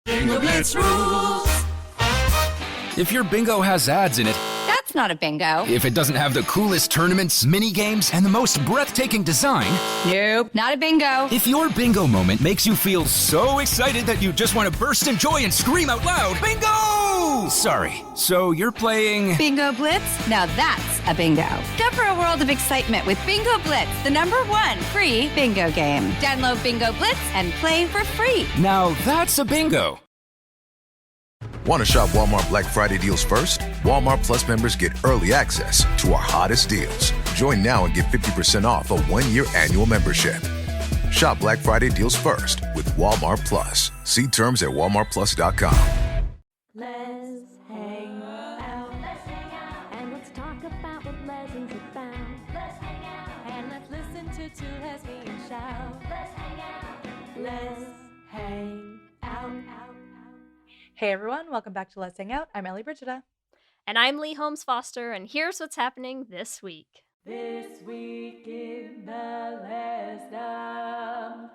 Bingo Blitz rules. If your bingo has ads in it, That's not a bingo. if it doesn't have the coolest tournaments, mini games, and the most breathtaking design, Nope, not a bingo. if your bingo moment makes you feel so excited that you just want to burst in joy and scream out loud, bingo! Sorry, so you're playing... Bingo Blitz? Now that's a bingo. Go for a world of excitement with Bingo Blitz, the #1 free bingo game. Download Bingo Blitz and play for free. Now that's a bingo. Want to shop Walmart Black Friday deals first? Walmart Plus members get early access to our hottest deals. Join now and get 50% off a 1-year annual membership. Shop Black Friday deals first with Walmart Plus. See terms at walmartplus.com. Lez hang out. Let's hang out. And let's talk about what Lez is about. Let's hang out. And let's listen to two lesbians shout. Let's hang out. Lez hang out. Hey everyone, welcome back to Let's Hang Out. I'm Ellie Brigida. And I'm Leigh Holmes Foster, and here's what's happening this week. This week in the Lesdom.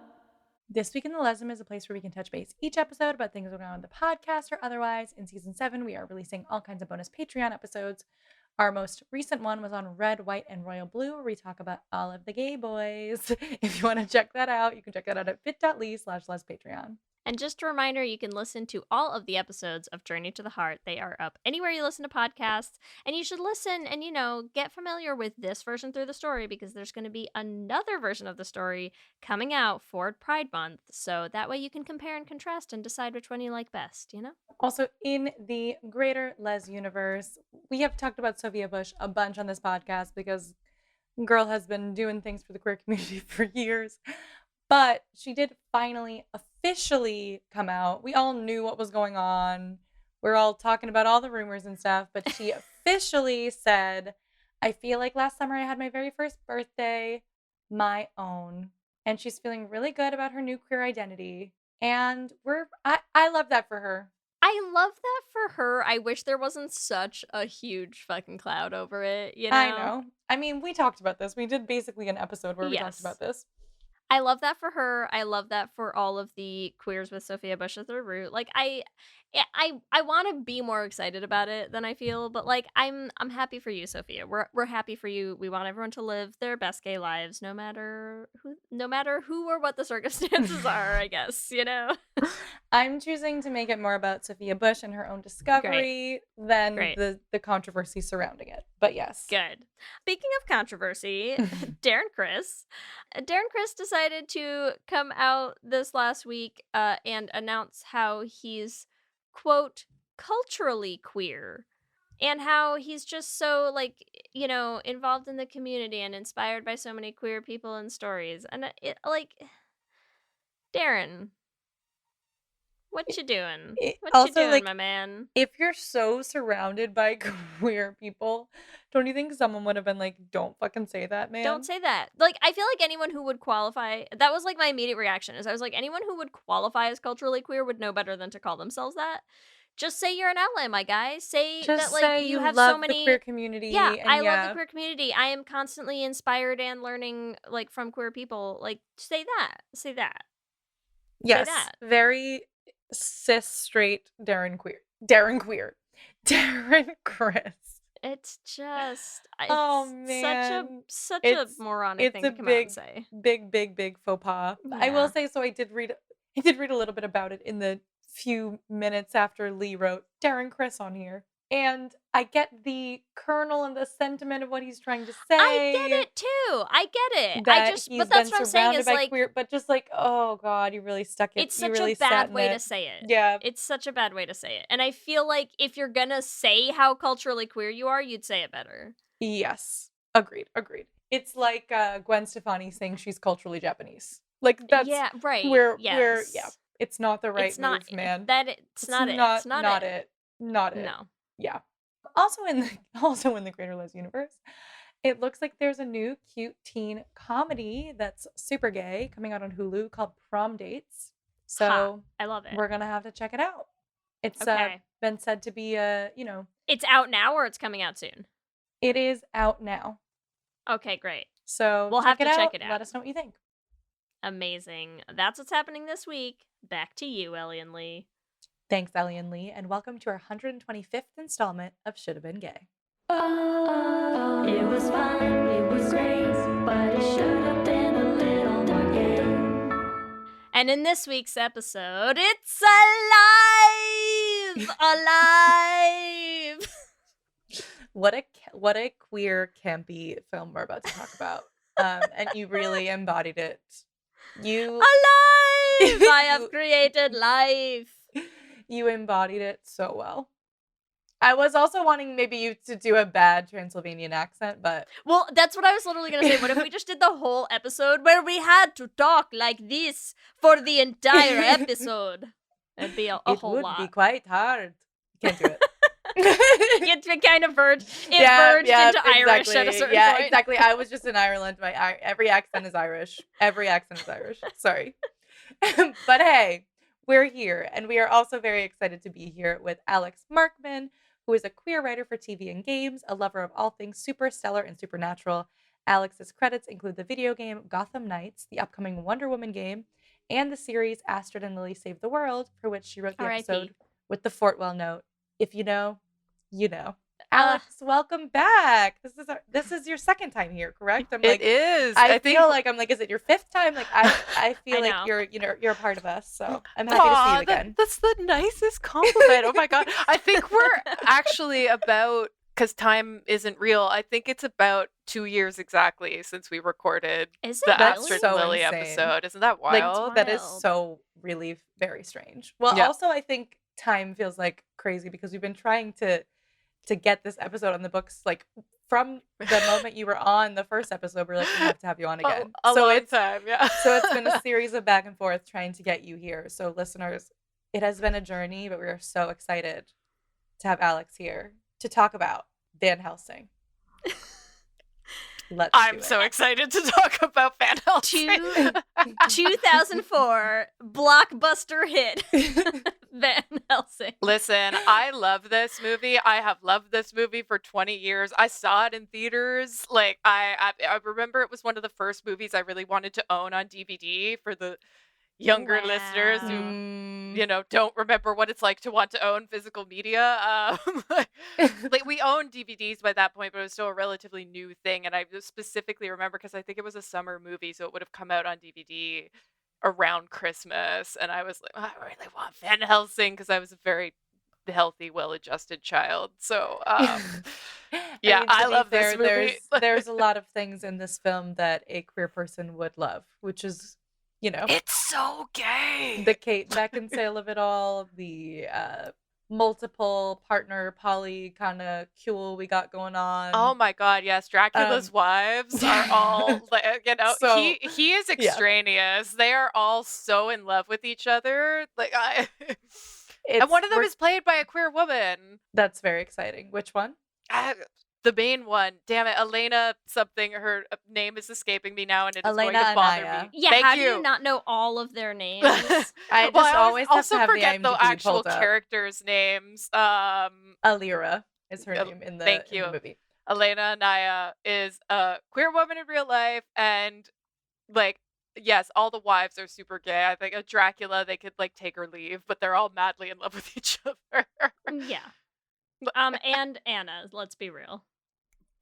This week in the Lesdom is a place where we can touch base each episode about things going on in the podcast or otherwise. In season 7, we are releasing all kinds of bonus Patreon episodes. Our most recent one was on Red, White, and Royal Blue, where we talk about all of the gay boys. If you want to check that out, you can check that out at bit.ly/lespatreon. And just a reminder, you can listen to all of the episodes of Journey to the Heart. They are up anywhere you listen to podcasts. And you should listen and, get familiar with this version through the story, because there's going to be another version of the story coming out for Pride Month. So that way you can compare and contrast and decide which one you like best, Also, in the greater Les universe, we have talked about Sophia Bush a bunch on this podcast because girl has been doing things for the queer community for years. But she did finally officially come out. We all knew what was going on. We're all talking about all the rumors and stuff. But she officially said, I feel like last summer I had my very first birthday, my own. And she's feeling really good about her new queer identity. And I love that for her. I love that for her. I wish there wasn't such a huge fucking cloud over it, I know. I mean, we talked about this. We did basically an episode where we talked about this. I love that for her. I love that for all of the queers with Sophia Bush at their root. Like I want to be more excited about it than I feel, but like I'm happy for you, Sophia. We're happy for you. We want everyone to live their best gay lives, no matter who or what the circumstances are, I guess, I'm choosing to make it more about Sophia Bush and her own discovery than the controversy surrounding it. But yes. Good. Speaking of controversy, Darren Criss decided to come out this last week and announce how he's, quote, culturally queer, and how he's just so involved in the community and inspired by so many queer people and stories. And Darren, what you doing? What you doing, my man? If you're so surrounded by queer people, don't you think someone would have been like, don't fucking say that, man? Don't say that. Like, I feel like anyone who would qualify, that was like my immediate reaction, is I was like, anyone who would qualify as culturally queer would know better than to call themselves that. Just say you're an ally, my guy. Say just that, say you have love so many the queer community. Yeah, and I love the queer community. I am constantly inspired and learning from queer people. Like, say that. Say that. Yes, say that. Very cis straight Darren Criss. It's just oh man, such a moronic thing to come out and say. Big faux pas. Yeah. I will say, so I did read a little bit about it in the few minutes after Leigh wrote Darren Criss on here. And I get the kernel and the sentiment of what he's trying to say. I get it too. I get it. But that's what I'm saying is like queer, but just like, oh God, you really stuck it. It's such a bad way to say it. Yeah. It's such a bad way to say it. And I feel like if you're gonna say how culturally queer you are, you'd say it better. Yes. Agreed. It's like Gwen Stefani saying she's culturally Japanese. Like that's it's not the right move, man. It's not it. No. Yeah. Also in the greater Les universe, it looks like there's a new cute teen comedy that's super gay coming out on Hulu called Prom Dates. So I love it. We're gonna have to check it out. It's been said to be It's out now or it's coming out soon? It is out now. Okay, great. So we'll have to check it out. Let us know what you think. Amazing. That's what's happening this week. Back to you, Ellie and Leigh. Thanks, Ellie and Leigh, and welcome to our 125th installment of Should've Been Gay. Oh, it was fun, it was great, but it should have been a little more gay. And in this week's episode, it's alive! Alive! What a queer, campy film we're about to talk about. And you really embodied it. You Alive! I have created life. You embodied it so well. I was also wanting maybe you to do a bad Transylvanian accent, but... Well, that's what I was literally going to say. What if we just did the whole episode where we had to talk like this for the entire episode? It'd be a whole lot. It would be quite hard. Can't do it. It kind of verged into Irish at a certain point. Yeah, exactly. I was just in Ireland. Every accent is Irish. Every accent is Irish. Sorry. But hey, we're here, and we are also very excited to be here with Alix Markman, who is a queer writer for TV and games, a lover of all things super stellar and supernatural. Alix's credits include the video game Gotham Knights, the upcoming Wonder Woman game, and the series Astrid and Lily Save the World, for which she wrote the episode with the Fortwell note. If you know, you know. Alix, welcome back. This is your second time here, correct? It is. I feel like is it your fifth time? Like I feel like you're a part of us. So I'm happy to see you again. That's the nicest compliment. Oh my god. I think we're actually about, because time isn't real, I think it's about 2 years exactly since we recorded the Astrid and Lily episode. Isn't that wild? Like, that is so really very strange. Well, also I think time feels like crazy because we've been trying to get this episode on the books, like from the moment you were on the first episode. We're like, we have to have you on again. A long time, yeah. So it's been a series of back and forth trying to get you here. So listeners, it has been a journey, but we are so excited to have Alix here to talk about Van Helsing. I'm so excited to talk about Van Helsing. 2004 blockbuster hit Van Helsing. Listen, I love this movie. I have loved this movie for 20 years. I saw it in theaters. Like I remember it was one of the first movies I really wanted to own on DVD for the younger listeners who don't remember what it's like to want to own physical media. Like we owned DVDs by that point, but it was still a relatively new thing. And I specifically remember because I think it was a summer movie, so it would have come out on DVD around Christmas. And I was like, I really want Van Helsing because I was a very healthy, well-adjusted child. So I love this movie. There's a lot of things in this film that a queer person would love, which is, it's so gay. The Kate Beckinsale of it all, the multiple partner polycule we got going on. Oh my god, yes. Dracula's wives are all so, he is extraneous. They are all so in love with each other. And one of them is played by a queer woman. That's very exciting. Which one? The main one. Damn it, Elena something. Her name is escaping me now, and it is Elena going to bother Anaya. me. Yeah, how do you not know all of their names? I always have to have forget the actual characters' names. Alira is her name in the movie. Elena Anaya is a queer woman in real life, and yes, all the wives are super gay. I think Dracula, they could take her leave, but they're all madly in love with each other. Yeah. And Anna, let's be real.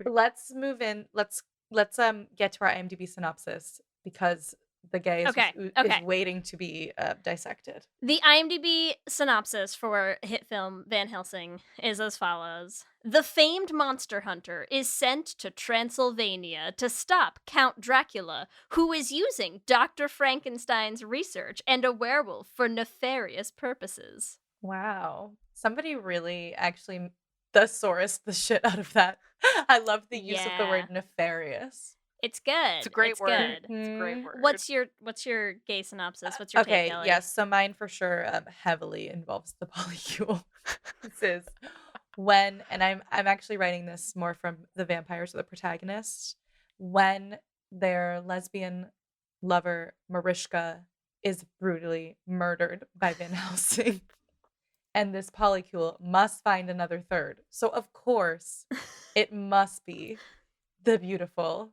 Let's move in. Let's get to our IMDb synopsis because the gay is waiting to be dissected. The IMDb synopsis for hit film Van Helsing is as follows. The famed monster hunter is sent to Transylvania to stop Count Dracula, who is using Dr. Frankenstein's research and a werewolf for nefarious purposes. Wow. Somebody really actually thesaurus the shit out of that. I love the use of the word nefarious. It's good. It's a great word. Good. It's a great word. What's your gay synopsis? What's your take, Ellie? Yes. So mine for sure heavily involves the polycule. This is when, and I'm actually writing this more from the vampires of the protagonists, when their lesbian lover Mariska is brutally murdered by Van Helsing. And this polycule must find another third. So, of course, it must be the beautiful,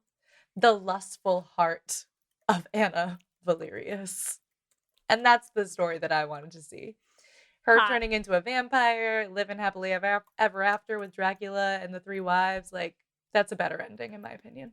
the lustful heart of Anna Valerius. And that's the story that I wanted to see. Her Hot. turning into a vampire, living happily ever after with Dracula and the 3 wives. Like, that's a better ending, in my opinion.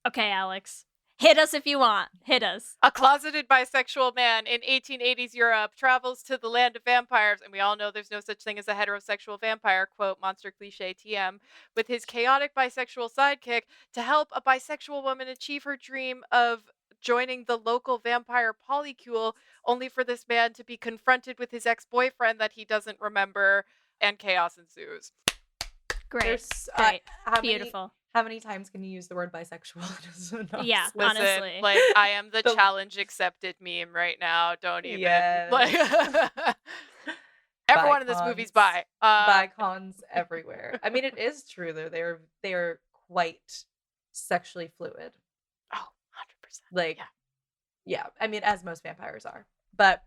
Okay, Alex. Hit us if you want. Hit us. A closeted bisexual man in 1880s Europe travels to the land of vampires, and we all know there's no such thing as a heterosexual vampire, quote, monster cliche TM, with his chaotic bisexual sidekick to help a bisexual woman achieve her dream of joining the local vampire polycule, only for this man to be confronted with his ex-boyfriend that he doesn't remember, and chaos ensues. Great. There's, Great. how Beautiful. How many times can you use the word bisexual? Yeah, Listen, honestly. like, I am the The- challenge accepted meme right now. Don't even. Yes. Like, everyone in this movie's bi. Bicons everywhere. I mean, it is true though. They're quite sexually fluid. Oh, 100%. Like, Yeah. yeah. I mean, as most vampires are. But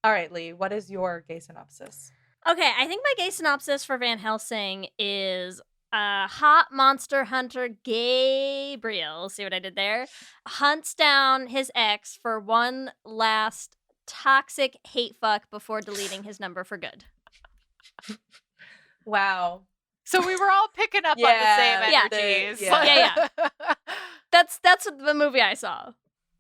all right, Leigh, what is your gay synopsis? Okay, I think my gay synopsis for Van Helsing is hot monster hunter GAY-briel, see what I did there, hunts down his ex for one last toxic hate fuck before deleting his number for good. Wow. So we were all picking up on the same Yeah, energies. yeah. That's the movie I saw.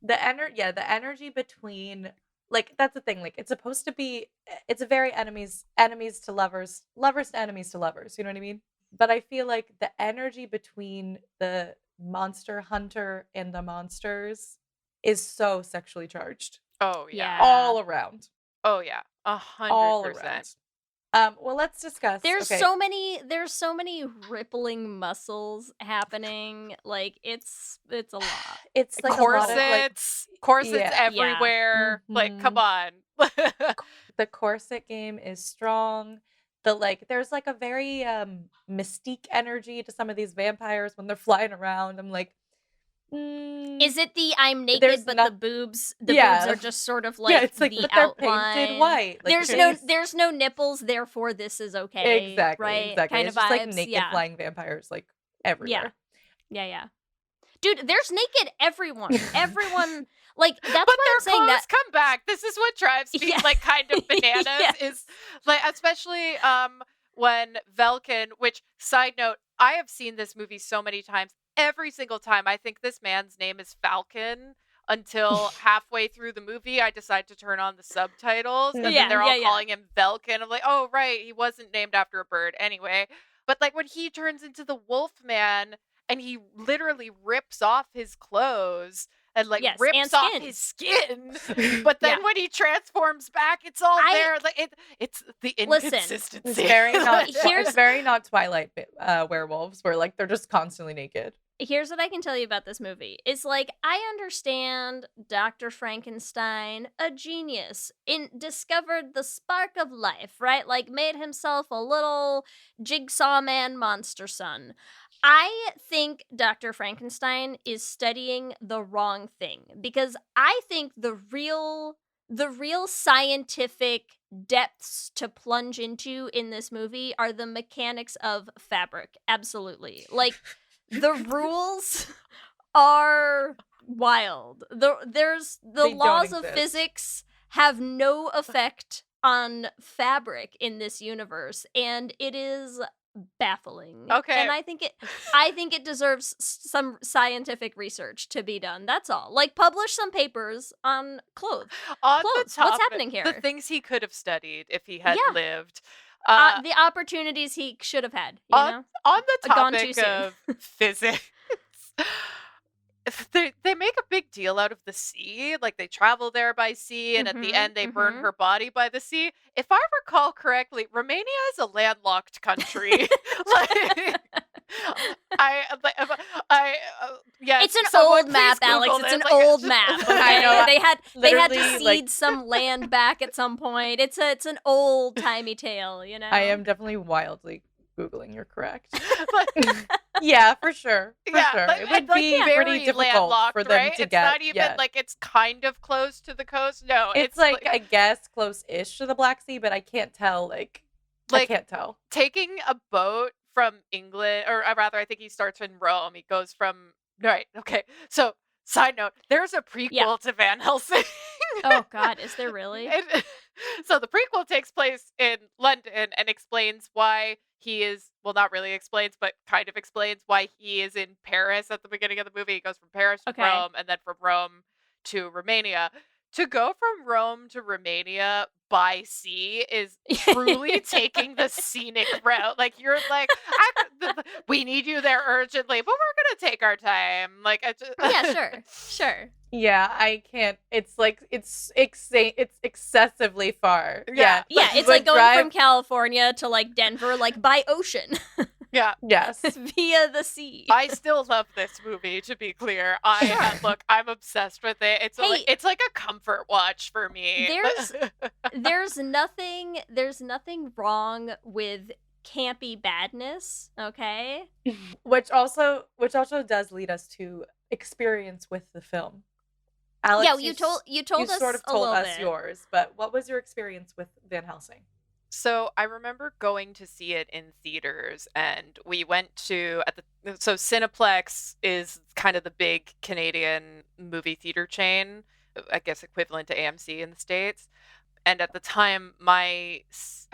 The energy between, like, that's the thing, like, it's supposed to be, it's a very enemies to lovers, lovers to enemies to lovers, you know what I mean? But I feel like the energy between the monster hunter and the monsters is so sexually charged. Oh yeah. Yeah. All around. Oh yeah. All 100%. around. Well, let's discuss. There's okay. so many rippling muscles happening. Like it's a lot. It's like a lot of, like, Corsets Yeah. everywhere. Like, come on. the corset game is strong. There's like a very mystique energy to some of these vampires when they're flying around. I'm like, Is it the I'm There's naked but no- the boobs Yeah. are just sort of like yeah, it's like, the but they're outline. painted white. Like, There's no nipples, therefore this is okay. exactly, right? exactly. Kind It's of just vibes. like naked yeah. flying vampires, like everywhere. Yeah. Dude, there's naked everyone. Everyone, like, that's But why their I'm saying clothes that. come back. This is what drives me Yeah. like kind of bananas. Yes. Is like, especially when Velkin, which, side note, I have seen this movie so many times. Every single time I think this man's name is Falcon until halfway through the movie I decide to turn on the subtitles and Yeah, then they're all yeah. calling him Velkin. I'm like, oh right, he wasn't named after a bird anyway. But like when he turns into the Wolf Man and he literally rips off his clothes and like Yes, rips and off skin. his skin, but then Yeah. when he transforms back, it's all there. Like it's the Listen, inconsistency. It's very not. Here's- It's very not Twilight werewolves, where like they're just constantly naked. Here's what I can tell you about this movie. It's like, I understand Dr. Frankenstein, a genius, discovered the spark of life, right? Like, made himself a little jigsaw man monster son. I think Dr. Frankenstein is studying the wrong thing, because I think the real scientific depths to plunge into in this movie are the mechanics of fabric. Absolutely. Like, the rules are wild. There's the They don't laws of exist. physics have no effect on fabric in this universe, and it is baffling. Okay. And I think it deserves some scientific research to be done. That's all. Like, publish some papers on clothes. On Clothes. the topic, What's happening here? The things he could have studied if he had Yeah. lived. The opportunities he should have had, you know? On the Gone too topic soon. of physics, they make a big deal out of the sea. Like, they travel there by sea, and at the end they burn her body by the sea. If I recall correctly, Romania is a landlocked country. It's an someone old map, please Alex. Google It's an this. old map. Okay? I know. They had to Literally, cede like- some land back at some point. It's an old timey tale, you know. I am definitely wildly Googling. You're correct. Yeah, for sure. For sure. But It would like, be very pretty difficult landlocked, for them right? to It's get. not even yeah. like it's kind of close to the coast. No, It's like, I guess, close-ish to the Black Sea, but I can't tell. I Like- can't tell. taking a boat from England, or rather, I think he starts in Rome. He goes from right. Okay, so side note: there's a prequel Yeah. to Van Helsing. Oh God, is there really? So the prequel takes place in London and explains why he is, well, not really explains, but kind of explains why he is in Paris at the beginning of the movie. He goes from Paris to Okay. Rome and then from Rome to Romania. To go from Rome to Romania by sea is truly taking the scenic route. Like, you're like, we need you there urgently, but we're going to take our time. Like, Yeah, sure. Yeah, I can't. It's like it's excessively far. Yeah. Yeah, it's like going from California to like Denver, like by ocean. Yeah. Yes. Via the sea. I still love this movie, to be clear. Look, I'm obsessed with it. It's like a comfort watch for me. There's nothing wrong with campy badness, okay? Which also does lead us to experience with the film. Alex, Yeah, you told us sort of a told little us bit. yours, but what was your experience with Van Helsing? So I remember going to see it in theaters, and we went to so Cineplex is kind of the big Canadian movie theater chain, I guess equivalent to AMC in the States. And at the time, my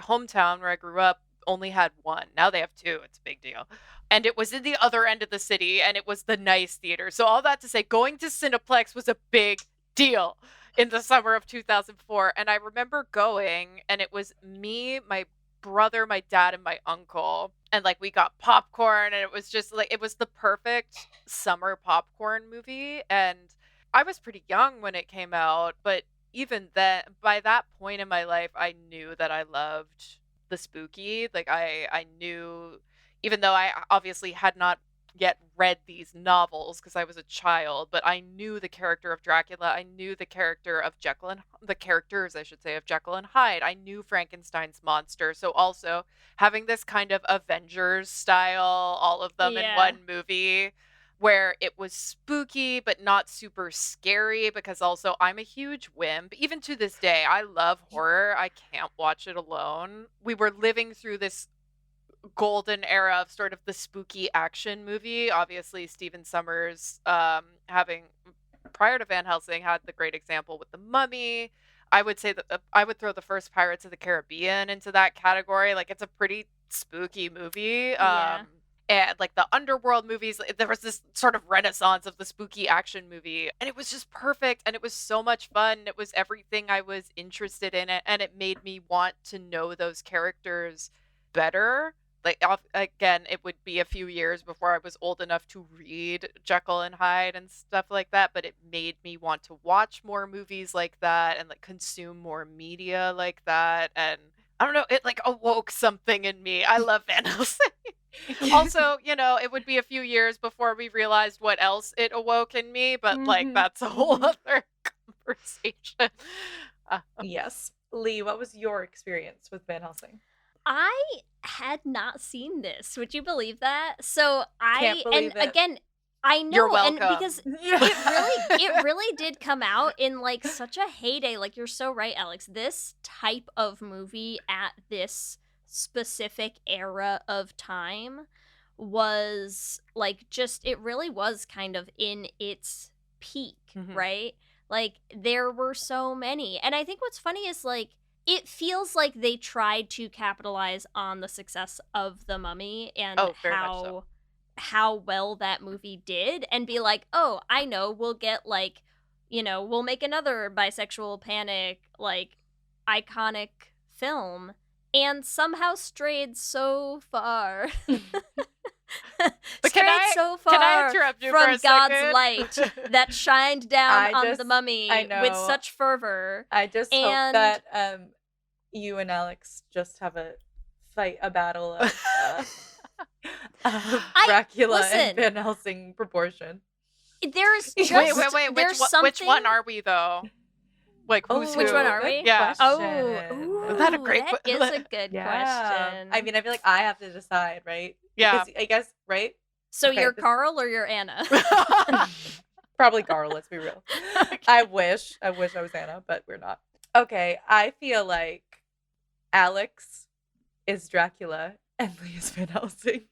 hometown where I grew up only had one. Now they have two. It's a big deal. And it was in the other end of the city, and it was the nice theater. So all that to say, going to Cineplex was a big deal in the summer of 2004. And I remember going, and it was me, my brother, my dad, and my uncle. And like, we got popcorn, and it was just like, it was the perfect summer popcorn movie. And I was pretty young when it came out, but even then, by that point in my life, I knew that I loved the spooky. Like, I knew, even though I obviously had not yet read these novels because I was a child, but I knew the character of Dracula. I knew the character of the characters, I should say, of Jekyll and Hyde. I knew Frankenstein's monster. So also having this kind of Avengers style, all of them in one movie, where it was spooky but not super scary, because also I'm a huge wimp. Even to this day, I love horror. I can't watch it alone. We were living through this golden era of sort of the spooky action movie. Obviously, Stephen Sommers, having, prior to Van Helsing, had the great example with The Mummy. I would say that I would throw the first Pirates of the Caribbean into that category. Like, it's a pretty spooky movie. And like the underworld movies, there was this sort of renaissance of the spooky action movie, and it was just perfect, and it was so much fun. It was everything I was interested in it, and it made me want to know those characters better. Like, again, it would be a few years before I was old enough to read Jekyll and Hyde and stuff like that, but it made me want to watch more movies like that and like consume more media like that. And I don't know, it like awoke something in me. I love Van Helsing. Also, you know, it would be a few years before we realized what else it awoke in me, but like, that's a whole other conversation. Yes. Leigh, what was your experience with Van Helsing? I had not seen this. Would you believe that? So Can't believe it. again, I know, You're welcome. and because it really did come out in like such a heyday. Like, you're so right, Alex. This type of movie at this specific era of time was like, just, it really was kind of in its peak, right? Like, there were so many. And I think what's funny is like, it feels like they tried to capitalize on the success of The Mummy and how well that movie did, and be like, oh, I know, we'll get like, you know, we'll make another bisexual panic, like, iconic film, and somehow strayed so far. But can I interrupt you from for a God's second? light that shined down on The Mummy with such fervor. I just hope that you and Alex just have a battle of Dracula and Van Helsing proportion. There's just, wait. Which one are we though? Like, who's which who? one are we? Yeah. Oh, is that a great that is a good question. I mean, I feel like I have to decide, right? Yeah. Because I guess, right? So you're Carl or you're Anna? Probably Carl, let's be real. Okay. I wish I was Anna, but we're not. Okay, I feel like Alex is Dracula and Leigh is Van Helsing.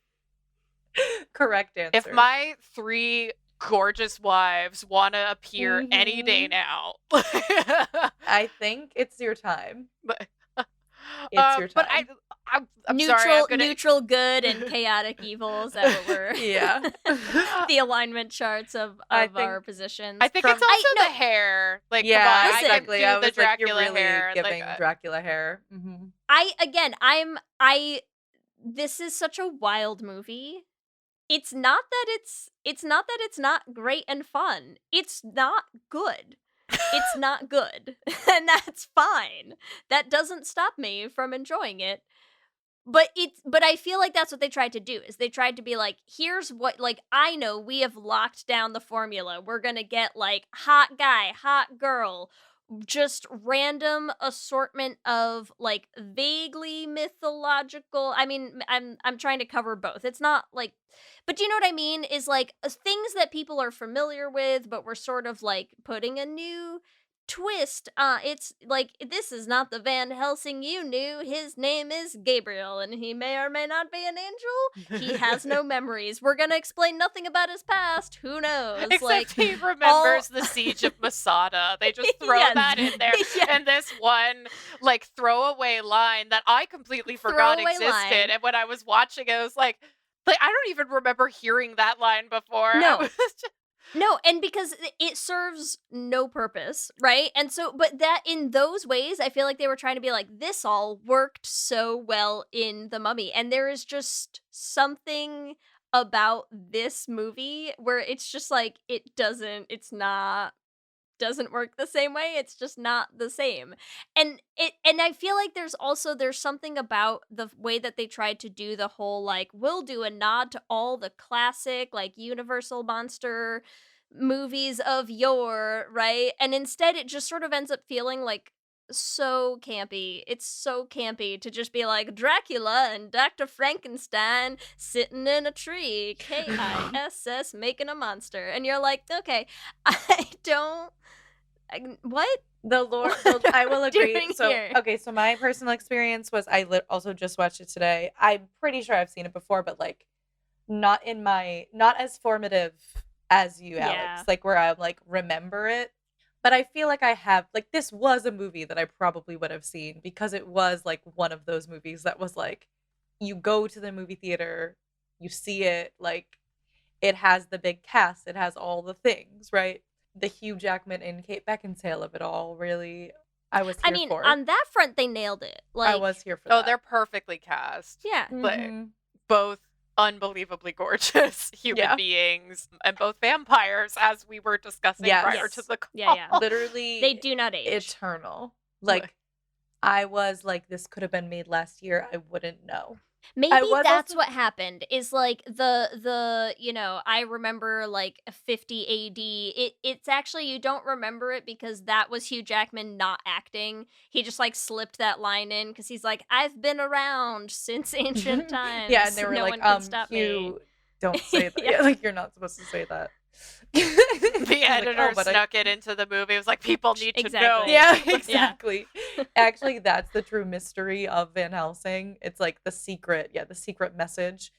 Correct answer. If my three gorgeous wives want to appear any day now. I think it's your time. But, It's your time. But I'm neutral, sorry, I'm gonna... neutral good and chaotic evil. Is that what we're? Yeah. The alignment charts of our positions. I think it's also the hair. Like, yeah, come on, exactly. I I can do was the like, Dracula you're really hair. giving Like, Dracula hair. Mm-hmm. This is such a wild movie. It's not that it's not great and fun. It's not good. It's not good. And that's fine. That doesn't stop me from enjoying it. But I feel like that's what they tried to do, is they tried to be like, here's what, like, I know we have locked down the formula. We're gonna get, like, hot guy, hot girl, just random assortment of, like, vaguely mythological. I mean, I'm trying to cover both. It's not like, but do you know what I mean? Is like things that people are familiar with, but we're sort of like putting a new twist. It's like, this is not the Van Helsing you knew. His name is Gabriel, and he may or may not be an angel. He has no memories. We're gonna explain nothing about his past. Who knows? Except like, he remembers the siege of Masada. They just throw Yes. that in there. Yes. And this one, like, throwaway line that I completely forgot Throwaway existed. line. And when I was watching it, I was like, I don't even remember hearing that line before. No. I was just- No, and because it serves no purpose, right? And so, but that in those ways, I feel like they were trying to be like, this all worked so well in The Mummy. And there is just something about this movie where it's just like, doesn't work the same way. It's just not the same. And I feel like there's something about the way that they tried to do the whole, like, we'll do a nod to all the classic, like, Universal monster movies of yore, right? And instead it just sort of ends up feeling like so campy. It's so campy to just be like, Dracula and Dr. Frankenstein sitting in a tree, KISS making a monster. And you're like, okay, what? I will agree. Doing So, here? okay, so my personal experience was also just watched it today. I'm pretty sure I've seen it before, but like not as formative as you, Alex. Yeah. Like where I like remember it. But I feel like I have, like, this was a movie that I probably would have seen because it was like one of those movies that was like, you go to the movie theater, you see it, like, it has the big cast, it has all the things, right? The Hugh Jackman and Kate Beckinsale of it all, really, I was here for. On that front, they nailed it. Like, I was here for that. they're perfectly cast. yeah. Like, Mhm. both unbelievably gorgeous human beings and both vampires, as we were discussing prior to the call. Yeah. Literally, They do not age. eternal. Like, I was like, this could have been made last year. I wouldn't know. Maybe was that's also- what happened, is like the I remember like 50 AD. It's actually, you don't remember it because that was Hugh Jackman not acting. He just like slipped that line in because he's like, I've been around since ancient times. Yeah, and they were no like, one can stop me. Hugh, don't say that. Yeah. Yeah, like, you're not supposed to say that. The editor snuck it into the movie. It was like, people need to know. Exactly. Yeah, exactly. Actually, that's the true mystery of Van Helsing. It's like the secret message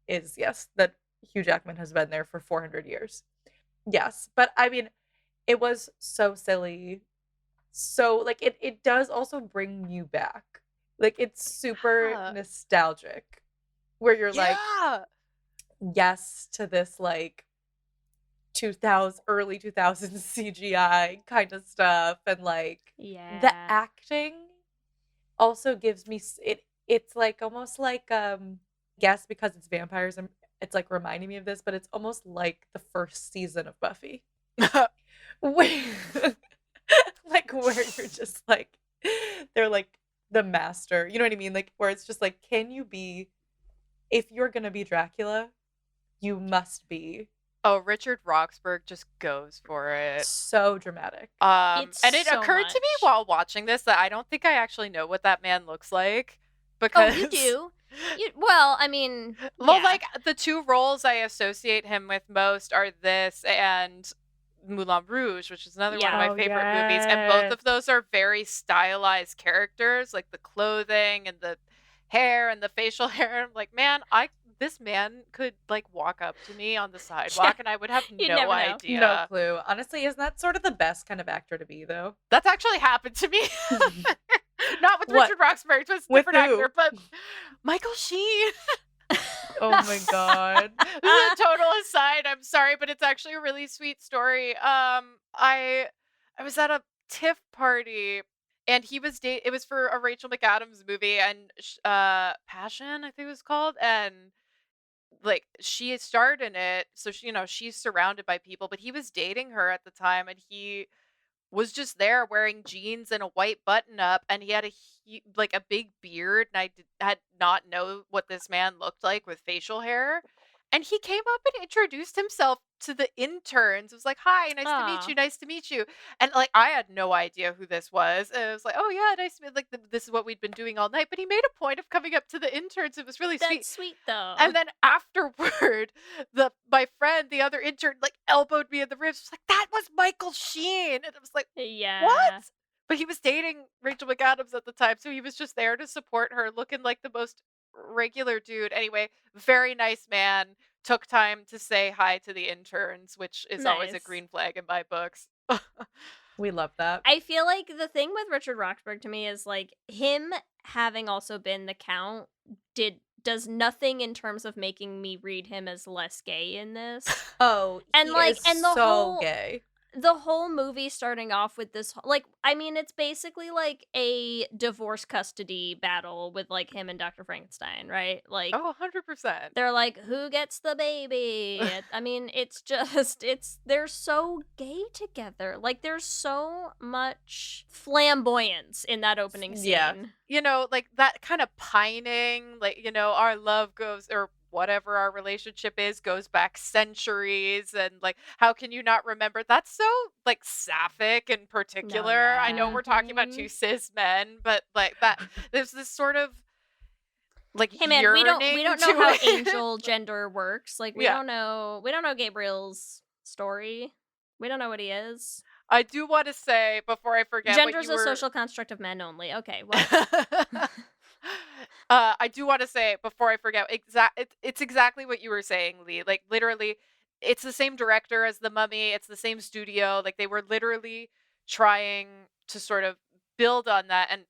is, yes, that Hugh Jackman has been there for 400 years. Yes, but I mean, it was so silly. So, like, it does also bring you back. Like, it's super nostalgic, where you're like, yes to this, like, early 2000s CGI kind of stuff, and like the acting also gives me it's like almost like guess because it's vampires and it's like reminding me of this, but it's almost like the first season of Buffy. where you're just like, they're like the master, you know what I mean, like where it's just like, if you're gonna be Dracula, you must be. Oh, Richard Roxburgh just goes for it. So dramatic. And it occurred to me while watching this that I don't think I actually know what that man looks like. Because Oh, you do. Well, I mean, well, yeah. like, the two roles I associate him with most are this and Moulin Rouge, which is another one of my favorite movies. And both of those are very stylized characters, like the clothing and the hair and the facial hair. I'm like, man, this man could like walk up to me on the sidewalk and I would have You'd no never know. idea. No clue. Honestly, isn't that sort of the best kind of actor to be, though? That's actually happened to me. Not with What? Richard Roxburgh, it was a With different who? actor, but Michael Sheen. Oh my god. This is a total aside. I'm sorry, but it's actually a really sweet story. I was at a TIFF party, and he was it was for a Rachel McAdams movie, and Passion, I think it was called, and like she starred in it, so she, she's surrounded by people, but he was dating her at the time, and he was just there wearing jeans and a white button up, and he had like a big beard, and had not know what this man looked like with facial hair. And he came up and introduced himself to the interns. It was like, "Hi, nice to meet Aw. you, nice to meet you." And like I had no idea who this was. And it was like, "Oh yeah, nice to meet." Like this is what we'd been doing all night. But he made a point of coming up to the interns. It was really sweet. That's sweet though. And then afterward, my friend, the other intern, like elbowed me in the ribs. She was like, "That was Michael Sheen," and I was like, yeah. "What?" But he was dating Rachel McAdams at the time, so he was just there to support her, looking like the most regular dude. Anyway, very nice man. Took time to say hi to the interns, which is always a Nice. green flag in my books. We love that. I feel like the thing with Richard Roxburgh to me is like him having also been the Count does nothing in terms of making me read him as less gay in this. Oh, And, he like, is and the so whole- gay. The whole movie starting off with this, like, I mean, it's basically like a divorce custody battle with like him and Dr. Frankenstein, right? Like, Oh, 100%. they're like, who gets the baby? I mean, they're so gay together. Like, there's so much flamboyance in that opening scene. Yeah. Like that kind of pining, like, our love goes, or whatever our relationship is, goes back centuries, and like, how can you not remember? That's so like sapphic in particular. yeah. I know we're talking about two cis men, but like that, there's this sort of like Hey man, we don't yearning know to how it. angel gender works. Like, we Yeah. don't know GAY-briel's story. We don't know what he is. I do want to say before I forget, Gender's what you a were... social construct of men only. Okay, what? I do want to say before I forget, it's exactly what you were saying, Leigh. Like literally, it's the same director as The Mummy. It's the same studio. Like they were literally trying to sort of build on that. And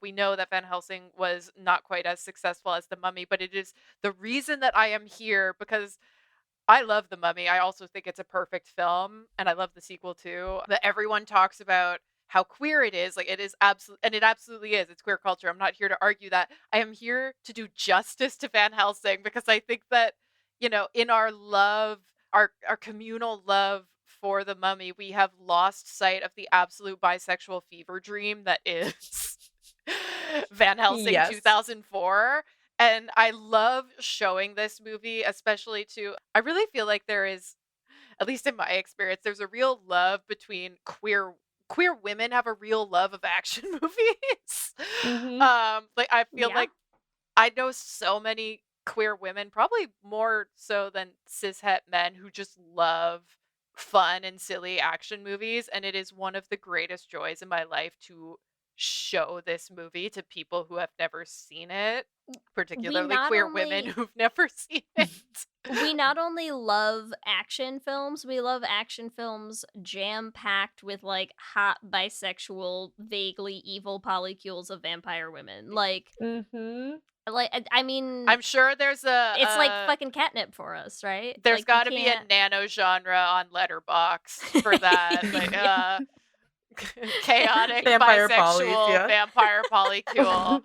we know that Van Helsing was not quite as successful as The Mummy, but it is the reason that I am here, because I love The Mummy. I also think it's a perfect film, and I love the sequel too. That everyone talks about how queer it is. Like it is and it absolutely is. It's queer culture. I'm not here to argue that. I am here to do justice to Van Helsing, because I think that, in our love, our communal love for The Mummy, we have lost sight of the absolute bisexual fever dream that is Van Helsing Yes. 2004. And I love showing this movie, especially I really feel like there is, at least in my experience, there's a real love between queer women have a real love of action movies. Like I feel Yeah. like I know so many queer women, probably more so than cishet men, who just love fun and silly action movies, and it is one of the greatest joys in my life to show this movie to people who have never seen it, particularly not queer only- women who've never seen it. We not only love action films, we love action films jam-packed with like hot bisexual, vaguely evil polycules of vampire women. Like, I mean, I'm sure there's it's like fucking catnip for us, right? there's Like, you got to be a can't- nano genre on Letterbox for that. Yeah. Chaotic Vampire bisexual polys, yeah. vampire polycule.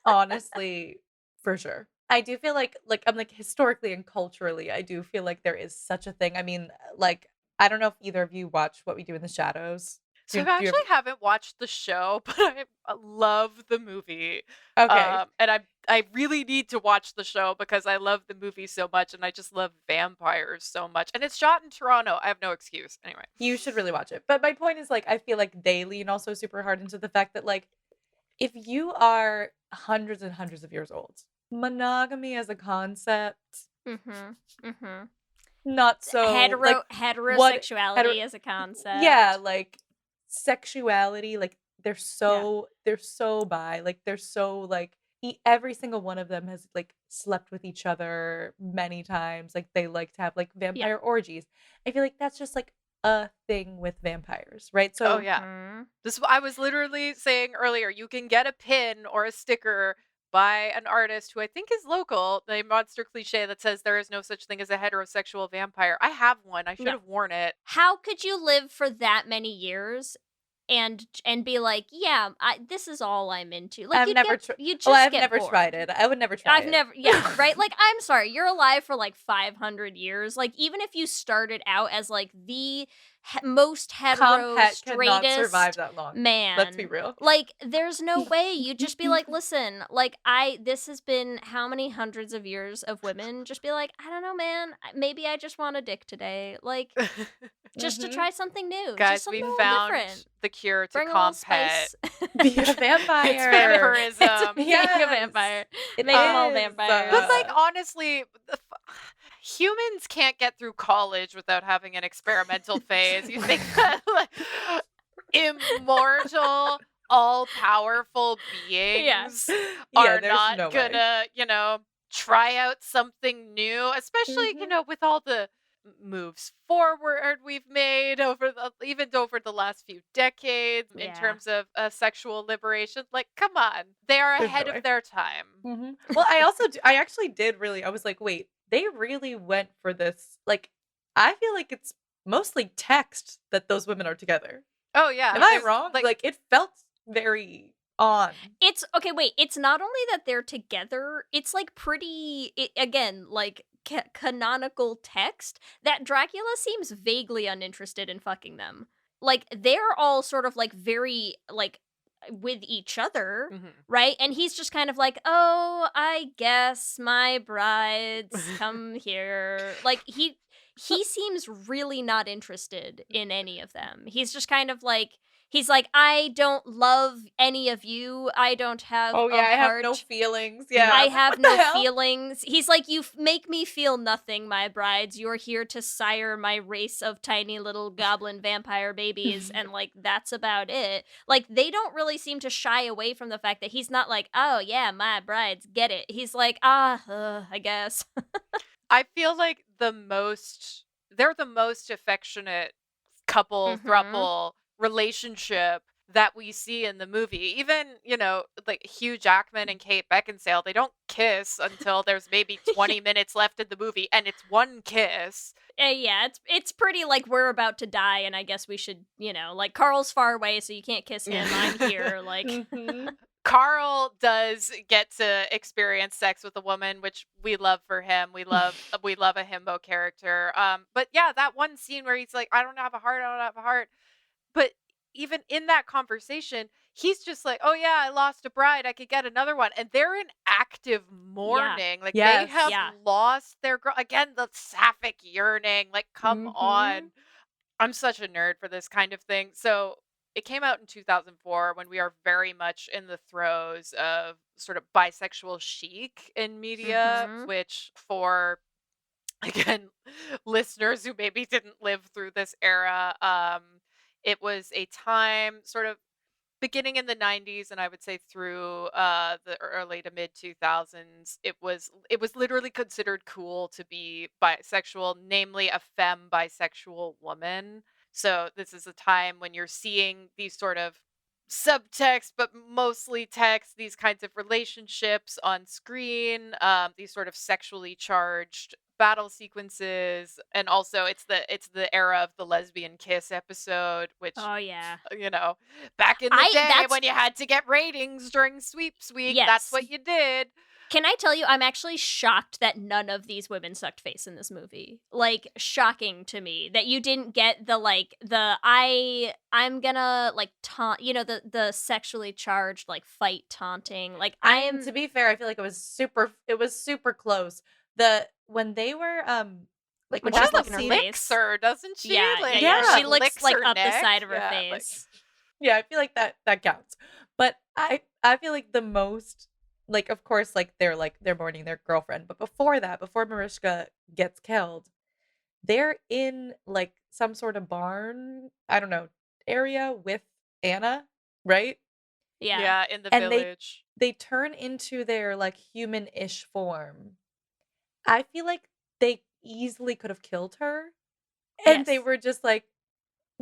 Honestly, for sure. I do feel like I'm like historically and culturally, I do feel like there is such a thing. I mean, like, I don't know if either of you watch What We Do in the Shadows. So I Do you actually haven't watched the show, but I love the movie. Okay. And I really need to watch the show because I love the movie so much, and I just love vampires so much. And it's shot in Toronto. I have no excuse. Anyway. You should really watch it. But my point is, like, I feel like they lean also super hard into the fact that, like, if you are hundreds and hundreds of years old, monogamy as a concept, not so like, heterosexuality as a concept. yeah, like sexuality, like they're so bi, like they're so like every single one of them has like slept with each other many times. Like they like to have like vampire orgies. I feel like that's just like a thing with vampires, right? So Oh yeah. I was literally saying earlier, you can get a pin or a sticker by an artist who I think is local, the monster cliche that says there is no such thing as a heterosexual vampire. I have one. I should have worn it. How could you live for that many years and be like, yeah, this is all I'm into? Like, I've never tried. You just I've get never bored. tried it. I would never try it. I've never, right? Like, I'm sorry, you're alive for like 500 years. Like, even if you started out as like the most hetero, Compet cannot straightest survive that long. man, Let's be real. like, there's no way. You'd just be like, listen, like, this has been how many hundreds of years of women just be like, I don't know, man, maybe I just want a dick today. Like, just to try something new. Guys, just something we a little found different. the cure to Bring a little compet. spice. Be a vampire. It's vampirism. Being Yes. a vampire. It Make them all is. vampires. But like honestly, humans can't get through college without having an experimental phase. You think that like immortal, all-powerful beings are there's not no way. gonna, try out something new, especially, with all the moves forward we've made over the last few decades in terms of sexual liberation. Like, come on, they are There's ahead no way. of their time. Well, I actually did really. I was like, wait, they really went for this. Like, I feel like it's mostly text that those women are together. Oh yeah, Am I wrong? Like, it felt very on. It's okay. Wait, it's not only that they're together. It's like pretty. Again, like canonical text that Dracula seems vaguely uninterested in fucking them. Like they're all sort of like very like with each other, right? And he's just kind of like, oh, I guess my brides come here. Like he seems really not interested in any of them. He's just kind of like, he's like, I don't love any of you. I don't have Oh yeah, a I have heart. no feelings. Yeah, I have What the no hell? feelings. He's like, you make me feel nothing, my brides. You're here to sire my race of tiny little goblin vampire babies, and like that's about it. Like they don't really seem to shy away from the fact that he's not like, oh yeah, my brides, get it. He's like, I guess. I feel like they're the most affectionate couple, throuple relationship that we see in the movie. Even, like Hugh Jackman and Kate Beckinsale, they don't kiss until there's maybe 20 minutes left in the movie, and it's one kiss. Yeah, it's pretty like we're about to die, and I guess we should, like Carl's far away, so you can't kiss him. I'm here, like. Carl does get to experience sex with a woman, which we love for him. We love a himbo character. But yeah, that one scene where he's like, I don't have a heart. But even in that conversation, he's just like, oh yeah, I lost a bride. I could get another one. And they're in active mourning. Like Yes. they have lost their girl. Again, the sapphic yearning. Like, come on. I'm such a nerd for this kind of thing. So it came out in 2004 when we are very much in the throes of sort of bisexual chic in media, which for, again, listeners who maybe didn't live through this era, it was a time sort of beginning in the 90s, and I would say through the early to mid 2000s, it was literally considered cool to be bisexual, namely a femme bisexual woman. So this is a time when you're seeing these sort of subtext, but mostly text, these kinds of relationships on screen, these sort of sexually charged battle sequences, and also it's the era of the lesbian kiss episode, which back in the day when you had to get ratings during Sweeps Week, that's what you did. Can I tell you, I'm actually shocked that none of these women sucked face in this movie. Like, shocking to me that you didn't get I'm gonna like taunt, the sexually charged like fight taunting. Like To be fair, I feel like it was super close. When they were like when she's that licking her scene- face, her, doesn't she? She licks like her up neck. the side of her Yeah, face. Yeah, I feel like that counts. But I feel like the most, like, of course, like they're mourning their girlfriend, but before Mariska gets killed, they're in like some sort of barn, I don't know, area with Anna, right? Yeah. Yeah, in the And village. they turn into their like human-ish form, I feel like they easily could have killed her. And they Yes. were just like,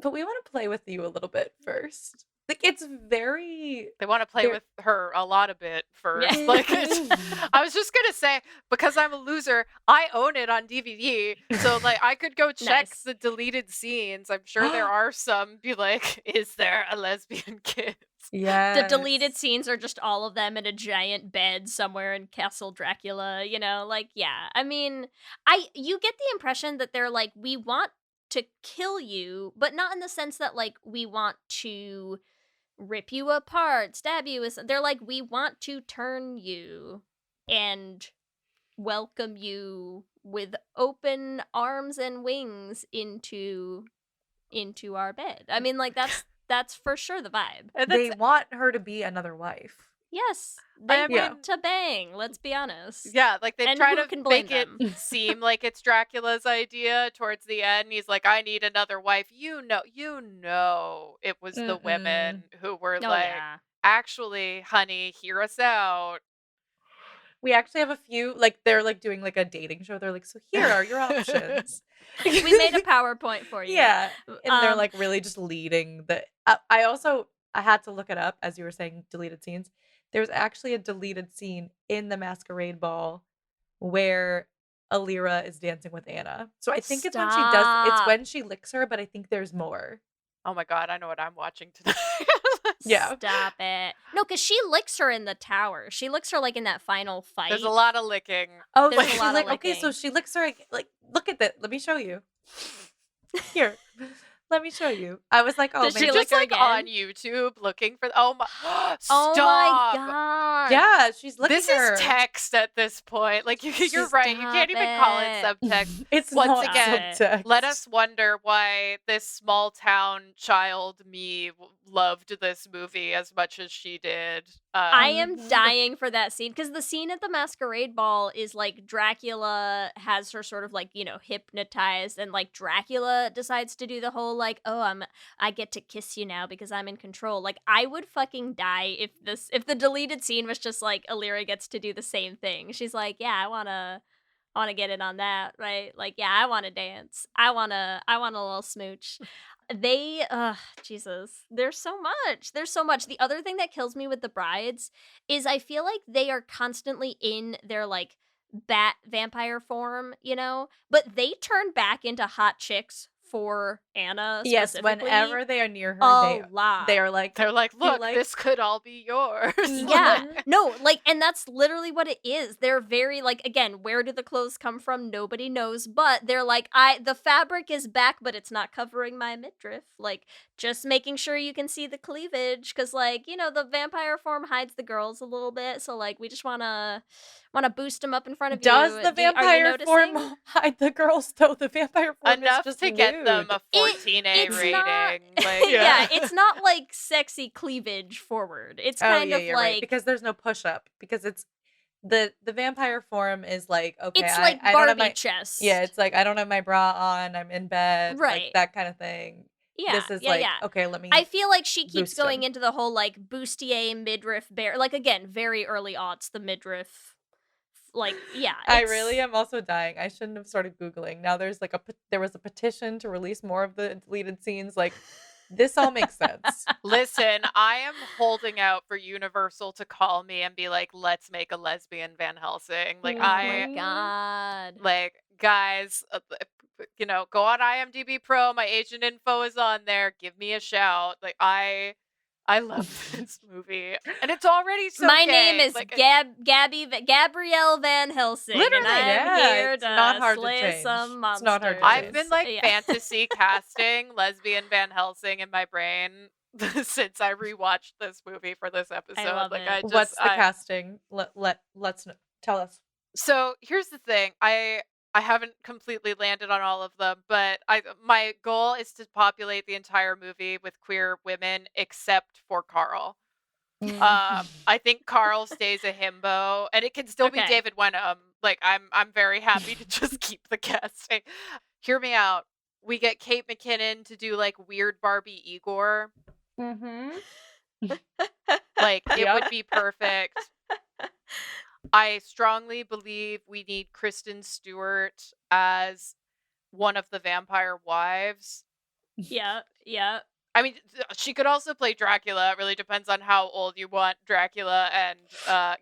but we want to play with you a little bit first. Like, it's very. They want to play They're- with her a lot of bit first. Yeah. Like, I was just gonna say, because I'm a loser, I own it on DVD, so like I could go check Nice. the deleted scenes. I'm sure there are some. Be like, is there a lesbian kiss? Yeah. The deleted scenes are just all of them in a giant bed somewhere in Castle Dracula, you know, like, yeah. I mean, you get the impression that they're like, we want to kill you, but not in the sense that like we want to rip you apart, stab you. They're like, we want to turn you and welcome you with open arms and wings into our bed. I mean, like, that's for sure the vibe. And They that's, want her to be another wife. Yes, they I want mean- to bang. Let's be honest. yeah, like they And try who to can blame make it them? seem like it's Dracula's idea towards the end. He's like, I need another wife. You know, it was the women who were Oh like, yeah. actually, honey, hear us out. We actually have a few, like, they're like doing like a dating show. They're like, so here are your options. We made a PowerPoint for you. Yeah. And they're Um, like really just leading the. I had to look it up as you were saying deleted scenes. There's actually a deleted scene in the Masquerade Ball where Alira is dancing with Anna. So I think it's when she does. It's Stop. when she licks her, but I think there's more. Oh my god, I know what I'm watching tonight. Yeah. Stop it. No, because she licks her in the tower. She licks her like in that final fight. There's a lot of licking. Oh, There's like, a lot of okay, so licking. she licks her. Like, look at that. Let me show you. Here, let me show you. I was like, oh, Does she maybe You're lick just her like again? on YouTube looking for. Oh my! Oh Stop! my god. yeah, she's looking This her. is text at this point. Like you're Just right. You can't even call it stop subtext. It's Once not again, subtext. Let us wonder why this small town child me loved this movie as much as she did. I am dying for that scene because the scene at the Masquerade Ball is like Dracula has her sort of like, you know, hypnotized, and like Dracula decides to do the whole like, oh, I get to kiss you now because I'm in control. Like, I would fucking die if the deleted scene was just like Alira gets to do the same thing. She's like, yeah, I wanna get in on that, right? Like, yeah, I wanna dance. I want a little smooch. Jesus, there's so much. The other thing that kills me with the brides is I feel like they are constantly in their like bat vampire form, you know, but they turn back into hot chicks for Anna. Yes, specifically whenever they are near her, a lot. they are like, They're like, You're look, like- this could all be yours. Yeah, no, like, and that's literally what it is. They're very like, again, where do the clothes come from? Nobody knows, but they're like, the fabric is back, but it's not covering my midriff. Like, just making sure you can see the cleavage, because like, you know, the vampire form hides the girls a little bit, so like, we just wanna boost them up in front of you. does the Are you vampire form noticing? hide the girls? Though the vampire form Enough is just to get them a nude. 14A it's rating. not- Like, yeah, it's not like sexy cleavage forward. It's kind of you're like right, because there's no push up, because it's the vampire form is like, okay, it's like I don't have Barbie my chest. yeah, it's like I don't have my bra on, I'm in bed, Right. like that kind of thing. yeah, This is yeah, like, yeah. okay, let me. I feel like she keeps boost going him. into the whole like bustier midriff bear, like again, very early aughts, the midriff, like yeah. I it's- really am also dying. I shouldn't have started Googling. Now there's like there was a petition to release more of the deleted scenes. Like, this all makes sense. Listen, I am holding out for Universal to call me and be like, let's make a lesbian Van Helsing. Like, Oh I, my god. like, guys, you know, go on IMDb Pro. My agent info is on there. Give me a shout. Like, I love this movie. And it's already so My gay. name is Like, Gabrielle Van Helsing, Literally, and I'm yeah, here it's to not hard to slay change. some monsters. It's not hard to I've been like Yeah. fantasy casting lesbian Van Helsing in my brain since I rewatched this movie for this episode. love like it. I just What's the I- casting? Let's tell us. So here's the thing. I haven't completely landed on all of them, but my goal is to populate the entire movie with queer women except for Carl. I think Carl stays a himbo, and it can still be Okay. David Wenham. Like I'm very happy to just keep the casting. Hear me out. We get Kate McKinnon to do like weird Barbie Igor. Mm-hmm. Like, it Yep. would be perfect. I strongly believe we need Kristen Stewart as one of the vampire wives. Yeah. I mean, she could also play Dracula. It really depends on how old you want Dracula and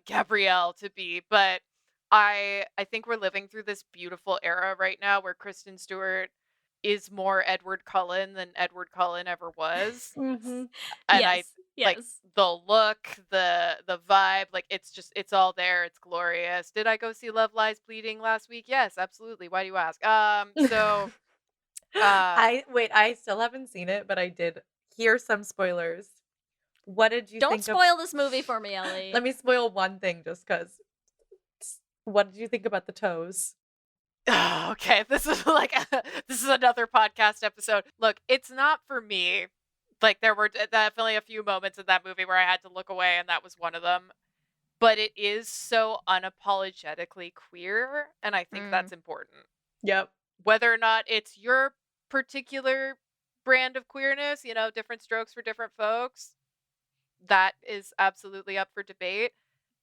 GAY-briel to be. But I think we're living through this beautiful era right now where Kristen Stewart is more Edward Cullen than Edward Cullen ever was. Mhm. And Yes. like the look, the vibe, like it's all there. It's glorious. Did I go see Love Lies Bleeding last week? Yes, absolutely. Why do you ask? So I still haven't seen it, but I did hear some spoilers. What did you Don't think spoil this movie for me, Ellie. Let me spoil one thing just because. What did you think about the toes? okay, this is another podcast episode. Look, it's not for me. Like, there were definitely a few moments in that movie where I had to look away, and that was one of them. But it is so unapologetically queer, and I think that's important. Yep. Whether or not it's your particular brand of queerness, different strokes for different folks, that is absolutely up for debate.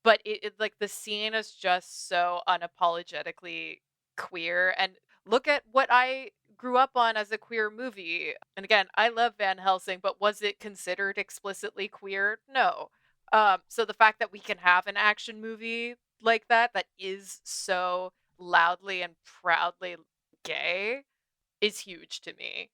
But it like, the scene is just so unapologetically queer. And look at what I grew up on as a queer movie. And again, I love Van Helsing, but was it considered explicitly queer? No. So the fact that we can have an action movie like that is so loudly and proudly gay is huge to me.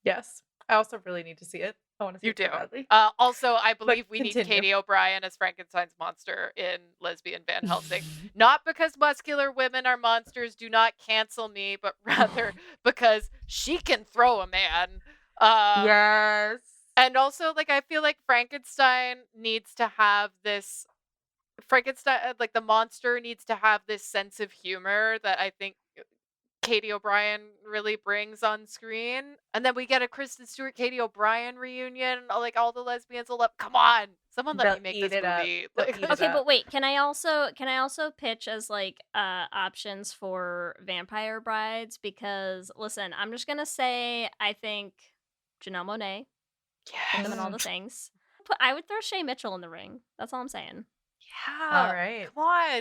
Yes. I also really need to see it. I want to see You it so do. badly. Also, I believe we need continue. Katie O'Brien as Frankenstein's monster in Lesbian Van Helsing. Not because muscular women are monsters, do not cancel me, but rather because she can throw a man. Yes. And also, like, I feel like Frankenstein needs to have this... like, the monster needs to have this sense of humor that I think Katie O'Brien really brings on screen. And then we get a Kristen Stewart, Katie O'Brien reunion. Like, all the lesbians will love. Come on, someone let They'll me make eat this it up. movie. They'll Like, eat it Okay, up. but wait, can I also pitch as like options for vampire brides? Because listen, I'm just gonna say I think Janelle Monáe, put them in all the things. I would throw Shay Mitchell in the ring. That's all I'm saying. yeah, All right. come on.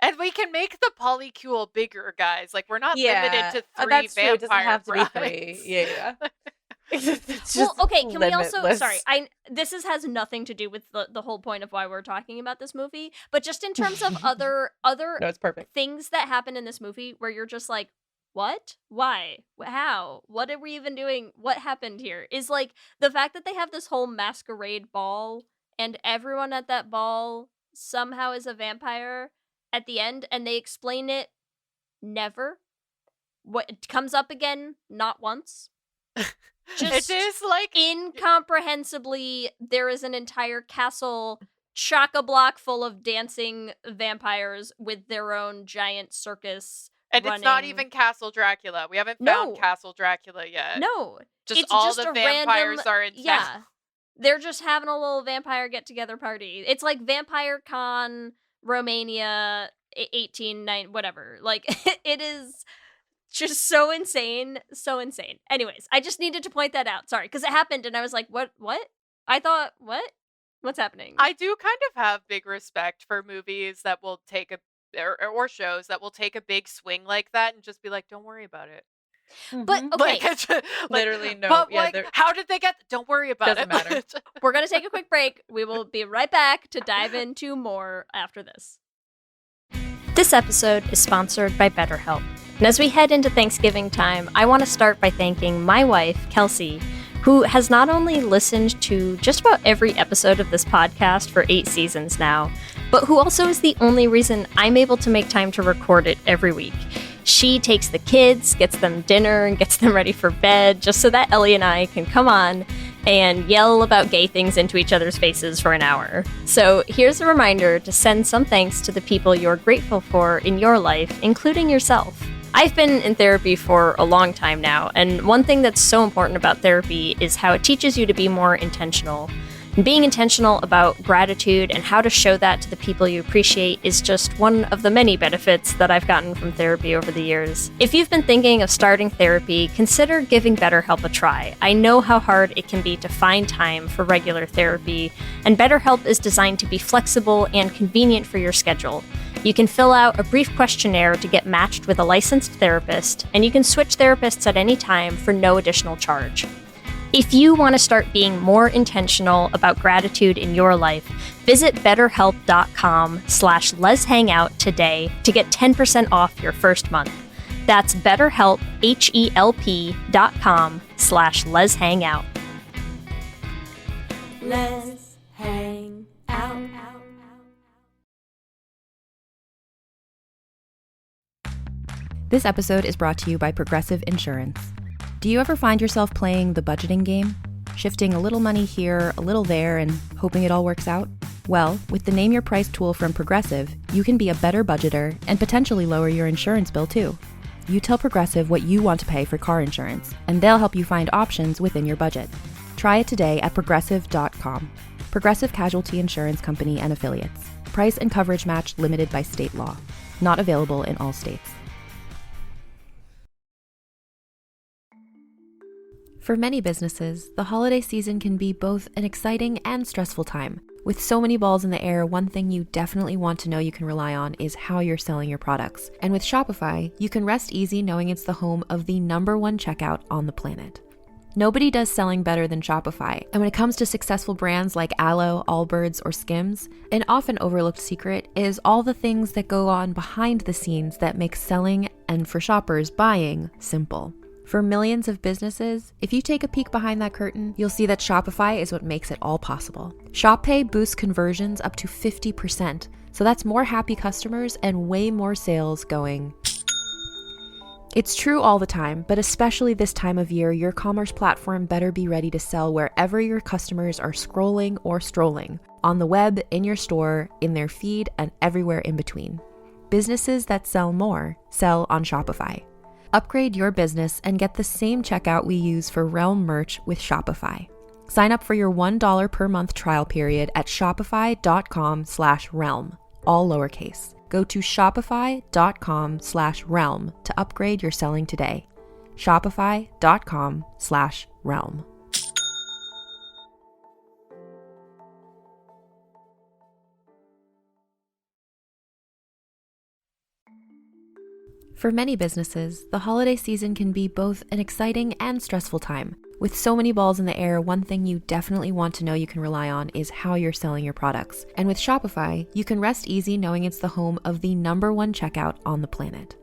And we can make the polycule bigger, guys. Like, we're not limited to 3 that's true. vampire It doesn't have to be brides. 3. Yeah. It's Well, just okay, can we also limitless. sorry, this has nothing to do with the whole point of why we're talking about this movie, but just in terms of other No, it's perfect. things that happen in this movie where you're just like, what? Why? How? What are we even doing? What happened here? Is like the fact that they have this whole masquerade ball and everyone at that ball somehow is a vampire at the end, and they explain it never. What it comes up again, not once. Just It is like incomprehensibly, there is an entire castle chock-a-block full of dancing vampires with their own giant circus. and it's not running. even Castle Dracula. We haven't No. found Castle Dracula yet. No, Just it's all just the a vampires random, are in town. Yeah, they're just having a little vampire get-together party. It's like Vampire Con Romania 1890 whatever. Like it is just so insane. Anyways, I just needed to point that out. Sorry, because it happened and I was like, what? I thought, what? What's happening? I do kind of have big respect for movies that will take or shows that will take a big swing like that and just be like, don't worry about it. But okay, Literally, no. But Yeah, like, they're- how did they get? Don't worry about Doesn't it. matter. we're going to take a quick break. We will be right back to dive into more after this. This episode is sponsored by BetterHelp. And as we head into Thanksgiving time, I want to start by thanking my wife, Kelsey, who has not only listened to just about every episode of this podcast for 8 seasons now, but who also is the only reason I'm able to make time to record it every week. She takes the kids, gets them dinner, and gets them ready for bed just so that Ellie and I can come on and yell about gay things into each other's faces for an hour. So here's a reminder to send some thanks to the people you're grateful for in your life, including yourself. I've been in therapy for a long time now, and one thing that's so important about therapy is how it teaches you to be more intentional. And being intentional about gratitude and how to show that to the people you appreciate is just one of the many benefits that I've gotten from therapy over the years. If you've been thinking of starting therapy, consider giving BetterHelp a try. I know how hard it can be to find time for regular therapy, and BetterHelp is designed to be flexible and convenient for your schedule. You can fill out a brief questionnaire to get matched with a licensed therapist, and you can switch therapists at any time for no additional charge. If you want to start being more intentional about gratitude in your life, visit betterhelp.com/Lez Hang Out today to get 10% off your first month. That's BetterHelp, HELP.com/Lez Hang Out. Let's hang out. This episode is brought to you by Progressive Insurance. Do you ever find yourself playing the budgeting game? Shifting a little money here, a little there, and hoping it all works out? Well, with the Name Your Price tool from Progressive, you can be a better budgeter and potentially lower your insurance bill too. You tell Progressive what you want to pay for car insurance, and they'll help you find options within your budget. Try it today at progressive.com. Progressive Casualty Insurance Company and Affiliates. Price and coverage match limited by state law. Not available in all states. For many businesses, the holiday season can be both an exciting and stressful time. With so many balls in the air, one thing you definitely want to know you can rely on is how you're selling your products. And with Shopify, you can rest easy knowing it's the home of the #1 checkout on the planet. Nobody does selling better than Shopify, and when it comes to successful brands like Aloe, Allbirds, or Skims, an often overlooked secret is all the things that go on behind the scenes that make selling, and for shoppers, buying, simple. For millions of businesses, if you take a peek behind that curtain, you'll see that Shopify is what makes it all possible. Shop Pay boosts conversions up to 50%, so that's more happy customers and way more sales going. It's true all the time, but especially this time of year, your commerce platform better be ready to sell wherever your customers are scrolling or strolling, on the web, in your store, in their feed, and everywhere in between. Businesses that sell more sell on Shopify. Upgrade your business and get the same checkout we use for Realm merch with Shopify. Sign up for your $1 per month trial period at shopify.com/realm, all lowercase. Go to shopify.com/realm to upgrade your selling today. Shopify.com/realm. For many businesses, the holiday season can be both an exciting and stressful time. With so many balls in the air, one thing you definitely want to know you can rely on is how you're selling your products. And with Shopify, you can rest easy knowing it's the home of the #1 checkout on the planet.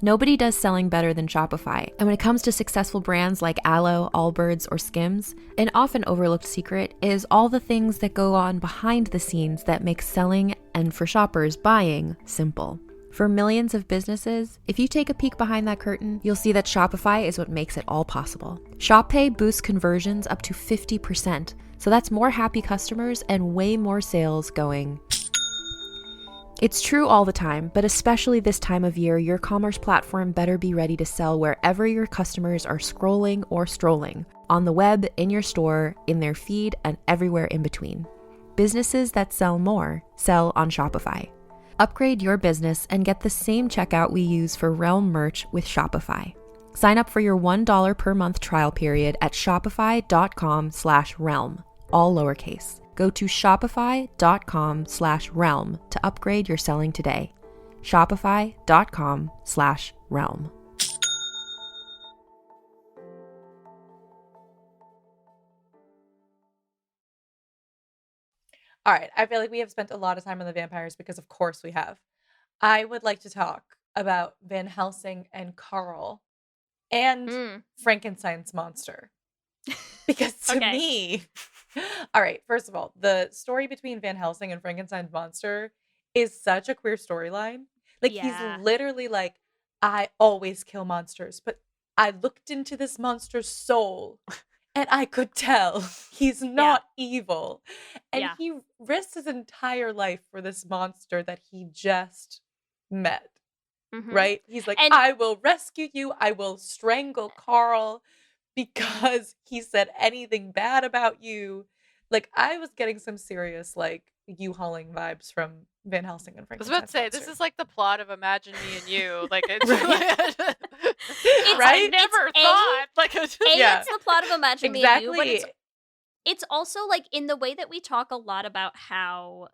Nobody does selling better than Shopify, and when it comes to successful brands like Aloe, Allbirds, or Skims, an often overlooked secret is all the things that go on behind the scenes that make selling, and for shoppers, buying, simple. For millions of businesses, if you take a peek behind that curtain, you'll see that Shopify is what makes it all possible. Shop Pay boosts conversions up to 50%, so that's more happy customers and way more sales going. It's true all the time, but especially this time of year, your commerce platform better be ready to sell wherever your customers are scrolling or strolling, on the web, in your store, in their feed, and everywhere in between. Businesses that sell more sell on Shopify. Upgrade your business and get the same checkout we use for Realm merch with Shopify. Sign up for your $1 per month trial period at shopify.com/realm, all lowercase. Go to shopify.com/realm to upgrade your selling today. Shopify.com/realm. All right, I feel like we have spent a lot of time on the vampires because, of course, we have. I would like to talk about Van Helsing and Carl and Frankenstein's monster. Because to Okay. me, all right, first of all, the story between Van Helsing and Frankenstein's monster is such a queer storyline. Like, Yeah. he's literally like, I always kill monsters, but I looked into this monster's soul and I could tell he's not evil. And Yeah. he risks his entire life for this monster that he just met, Mhm. right? He's like, And- I will rescue you. I will strangle Carl because he said anything bad about you. Like, I was getting some serious, like, U-hauling vibes from Van Helsing and I was about to Frankenstein's say, this monster. is like the plot of Imagine Me and You. Like, it's Right? I Right? never It's thought. Like, Yeah. it's the plot of Imagine Me and You, but Exactly. it's also like in the way that we talk a lot about how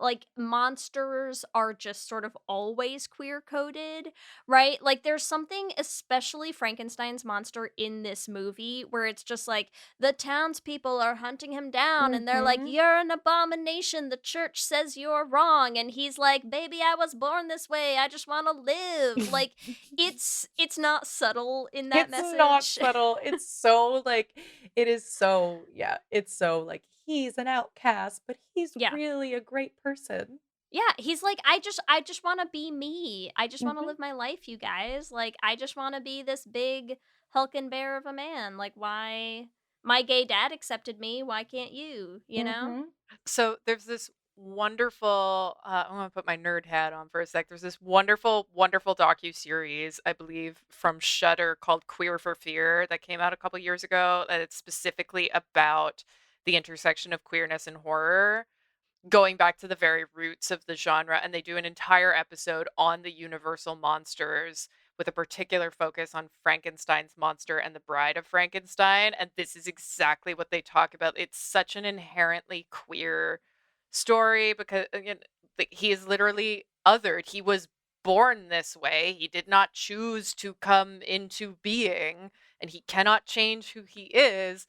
like monsters are just sort of always queer coded, right? Like there's something especially Frankenstein's monster in this movie where it's just like the townspeople are hunting him down and they're like, Mhm. you're an abomination, the church says you're wrong, and he's like, baby, I was born this way, I just want to live. Like it's not subtle in that It's message. not subtle. It's so, like, it is so, yeah, it's so, like, he's an outcast, but he's Yeah. really a great person. Yeah, he's like, I just want to be me. I just want to Mhm. live my life, you guys. Like, I just want to be this big hulking bear of a man. Like, why my gay dad accepted me? Why can't you? You know? Mhm. So there's this wonderful, I'm going to put my nerd hat on for a sec. There's this wonderful, wonderful docu-series, I believe, from Shudder called Queer for Fear that came out a couple years ago. That it's specifically about the intersection of queerness and horror, going back to the very roots of the genre. And they do an entire episode on the universal monsters with a particular focus on Frankenstein's monster and the Bride of Frankenstein. And this is exactly what they talk about. It's such an inherently queer story because, again, he is literally othered. He was born this way. He did not choose to come into being, and he cannot change who he is.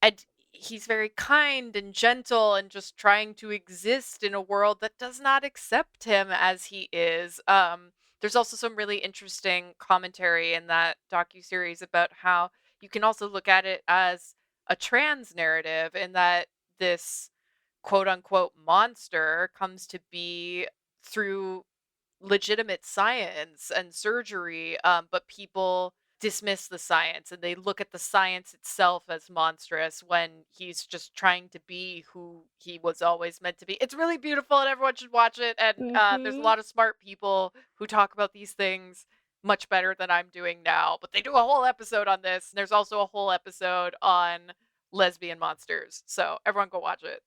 And he's very kind and gentle and just trying to exist in a world that does not accept him as he is. There's also some really interesting commentary in that docuseries about how you can also look at it as a trans narrative, in that this quote unquote monster comes to be through legitimate science and surgery, but people dismiss the science and they look at the science itself as monstrous when he's just trying to be who he was always meant to be. It's really beautiful and everyone should watch it. And there's a Mhm. lot of smart people who talk about these things much better than I'm doing now, but they do a whole episode on this. And there's also a whole episode on lesbian monsters. So everyone go watch it.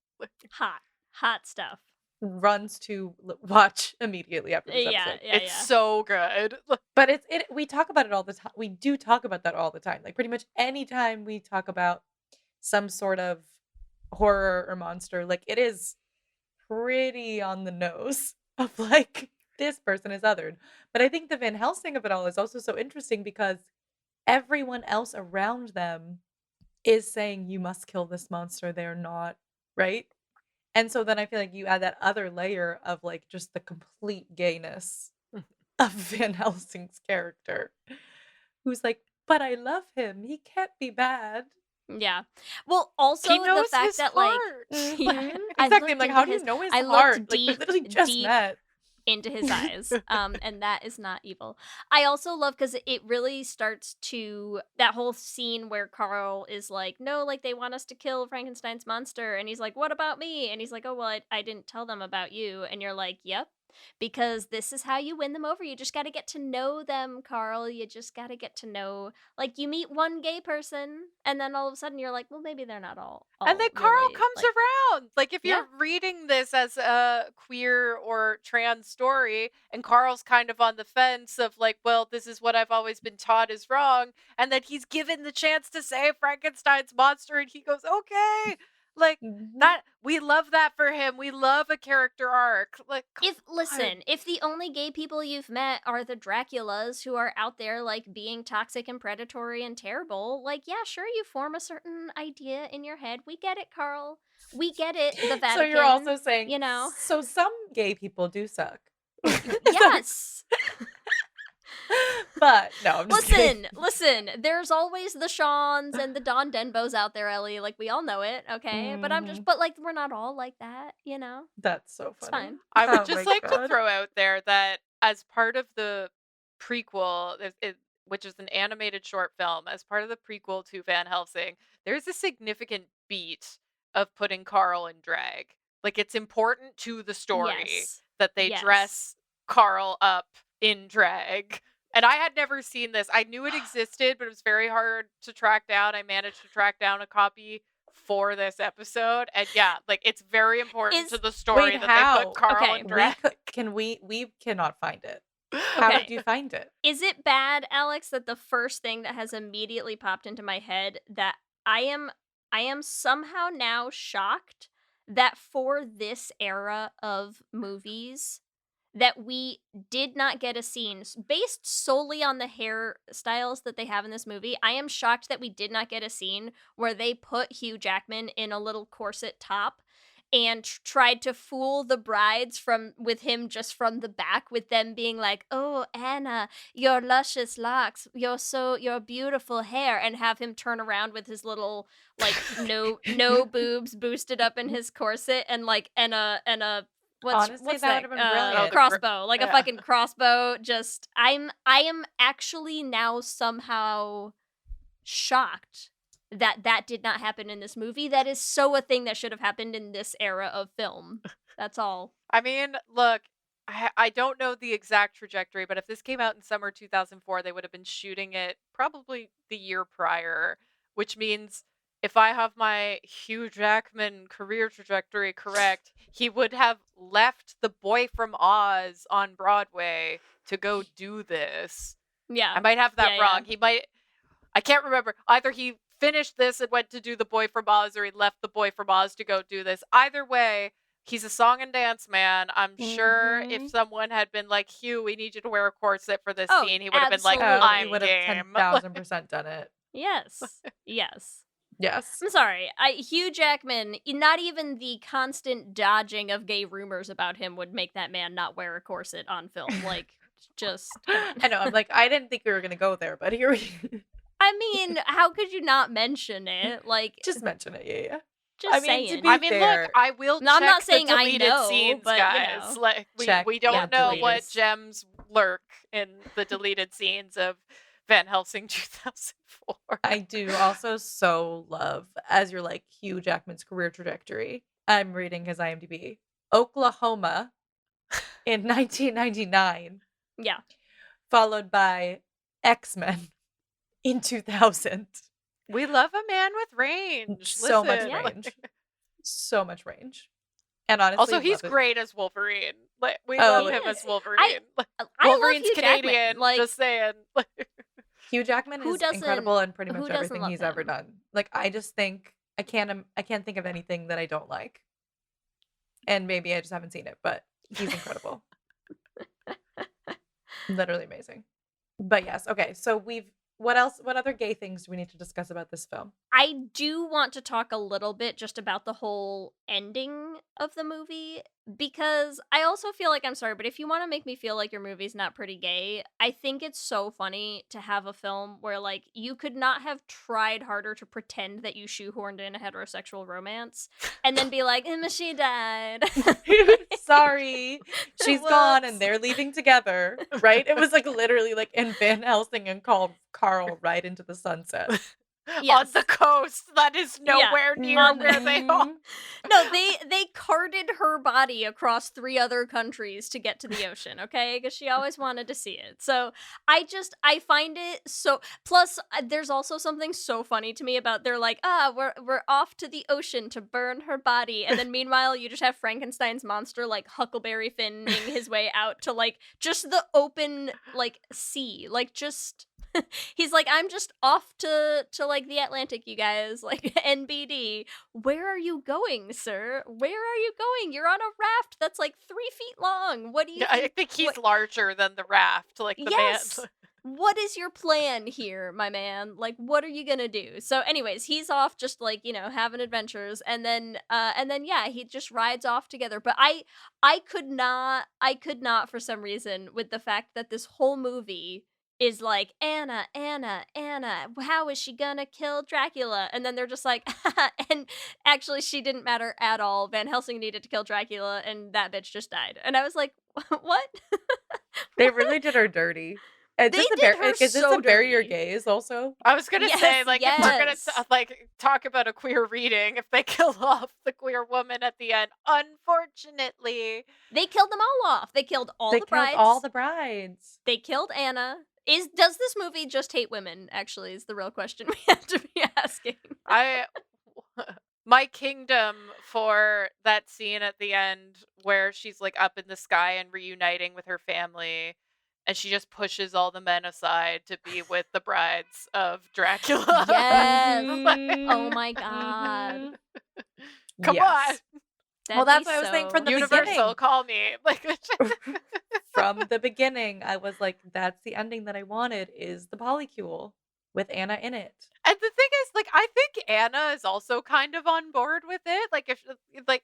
Hot stuff. Runs to watch immediately after this Yeah, episode. yeah, It's so good. But we talk about it all the time. We do talk about that all the time. Like, pretty much any time we talk about some sort of horror or monster, like, it is pretty on the nose of, like, this person is othered. But I think the Van Helsing of it all is also so interesting because everyone else around them is saying, you must kill this monster. They're not, right? And so then I feel like you add that other layer of, like, just the complete gayness of Van Helsing's character, who's like, but I love him. He can't be bad. Yeah. Well, also He the knows fact his that like heart. Mhm. I Exactly. I'm looked like, how into do you his- know his I heart? looked Like, they deep, literally just deep met. into his eyes, and that is not evil. I also love because it really starts to that whole scene where Carl is like, no, like they want us to kill Frankenstein's monster, and he's like, what about me? And he's like, oh well, I didn't tell them about you. And you're like, yep, because this is how you win them over. You just got to get to know them, Carl. You just got to get to know, like, you meet one gay person and then all of a sudden you're like, well, maybe they're not all And then Carl really, comes like, around. Like, if Yeah. you're reading this as a queer or trans story, and Carl's kind of on the fence of like, well, this is what I've always been taught is wrong, and then he's given the chance to say Frankenstein's monster, and he goes, okay. Like, Mhm. that, we love that for him. We love a character arc. Like, If the only gay people you've met are the Draculas who are out there like being toxic and predatory and terrible, like, yeah, sure, you form a certain idea in your head. We get it, Carl. We get it. The Vatican. So you're also saying, you know, so some gay people do suck. yes. But no, I'm just kidding. Listen. There's always the Shawns and the Don Denbos out there, Ellie. Like, we all know it, okay? But Mhm. but like, we're not all like that, you know. That's so It's funny. fine. I would Oh just my like to God. throw out there that as part of the prequel, which is an animated short film, as part of the prequel to Van Helsing, there's a significant beat of putting Carl in drag. Like, it's important to the story Yes. that they Yes. dress Carl up in drag. And I had never seen this. I knew it existed, but it was very hard to track down. I managed to track down a copy for this episode. And yeah, like it's very important to the story Wait, that how? they put Carl Okay. in drag. We cannot find it. How Okay. did you find it? Is it bad, Alex, that the first thing that has immediately popped into my head that I am somehow now shocked that for this era of movies that we did not get a scene based solely on the hairstyles that they have in this movie. I am shocked that we did not get a scene where they put Hugh Jackman in a little corset top and tried to fool the brides with him just from the back, with them being like, "Oh, Anna, your luscious locks, your beautiful hair," and have him turn around with his little like no boobs boosted up in his corset and a Honestly, what's that would've been brilliant. crossbow, like a Yeah. fucking crossbow. Just I am actually now somehow shocked that did not happen in this movie. That is so a thing that should have happened in this era of film. That's all. I mean, look, I don't know the exact trajectory, but if this came out in summer 2004, they would have been shooting it probably the year prior, which means if I have my Hugh Jackman career trajectory correct, he would have left The Boy from Oz on Broadway to go do this. Yeah. I might have that Yeah, wrong. I can't remember. Either he finished this and went to do The Boy from Oz, or he left The Boy from Oz to go do this. Either way, he's a song and dance man. I'm sure if someone had been like, Hugh, we need you to wear a corset for this scene, he would have been like, absolutely. I'm he would have game. 10,000% done it. Yes. Yes. Yes. I'm sorry. Hugh Jackman, not even the constant dodging of gay rumors about him would make that man not wear a corset on film. Like, just. I know. I'm like, I didn't think we were gonna go there, but here we I mean, how could you not mention it? Like, just mention it. Yeah. just I mean, to saying. be I mean, fair. look, I will No, I'm check not saying the I deleted know, scenes, but, you guys. know. Like, Check, we don't yeah, know what please. gems lurk in the deleted scenes of Van Helsing 2004. I do also so love, as you're like, Hugh Jackman's career trajectory. I'm reading his IMDb. Oklahoma in 1999, Yeah. followed by X-Men in 2000. We love a man with range. So much Listen, like- range. So much range. And honestly, Also, he's love it. great as Wolverine. Like, we Oh, love him yeah. as Wolverine. I love Wolverine's Hugh Jackman. Canadian. Like, Just saying. Hugh Jackman Who is doesn't- incredible in pretty who much doesn't everything love he's ever him? done. Like, I just think I can't think of anything that I don't like. And maybe I just haven't seen it, but he's incredible. Literally amazing. But yes, okay. So what other gay things do we need to discuss about this film? I do want to talk a little bit just about the whole ending of the movie, because I also feel like, I'm sorry, but if you want to make me feel like your movie's not pretty gay, I think it's so funny to have a film where, like, you could not have tried harder to pretend that you shoehorned in a heterosexual romance and then be like, Emma, she died. Sorry, she's gone Whoops. and they're leaving together, right? It was like literally like in Van Helsing and Carl right into the sunset. Yes. On the coast that is nowhere near On where they are. Mhm. No, they carted her body across 3 other countries to get to the ocean, okay? Because she always wanted to see it. So I find it so. Plus, there's also something so funny to me about they're like, we're off to the ocean to burn her body, and then meanwhile you just have Frankenstein's monster like Huckleberry Finning his way out to like just the open like sea, like just. He's like, I'm just off to like the Atlantic, you guys, like NBD. Where are you going, sir? Where are you going? You're on a raft that's like 3 feet long. What do you Yeah, I think he's what- larger than the raft. Like the Yes. man. What is your plan here, my man? Like, what are you gonna do? So anyways, he's off just like, having adventures, and then yeah, he just rides off together. But I could not for some reason, with the fact that this whole movie is like, Anna, how is she gonna kill Dracula? And then they're just like, and actually she didn't matter at all. Van Helsing needed to kill Dracula and that bitch just died. And I was like, what? They really did her dirty. Is They this did her is this so a bury your dirty. gays also? I was gonna say, like, if we're gonna Yes. talk about a queer reading, if they kill off the queer woman at the end, unfortunately, They killed them all off. They killed all They the killed brides. all the brides. They killed Anna. Does this movie just hate women, actually, is the real question we have to be asking. my kingdom for that scene at the end where she's like up in the sky and reuniting with her family, and she just pushes all the men aside to be with the brides of Dracula. Yes. Mhm. Oh my god. Mhm. Come Yes. on, Well, That'd that's be what I was saying from the Universal, beginning. call me. Like, From the beginning, I was like, that's the ending that I wanted, is the polycule with Anna in it. and the thing is, like, I think Anna is also kind of on board with it. Like, if, like,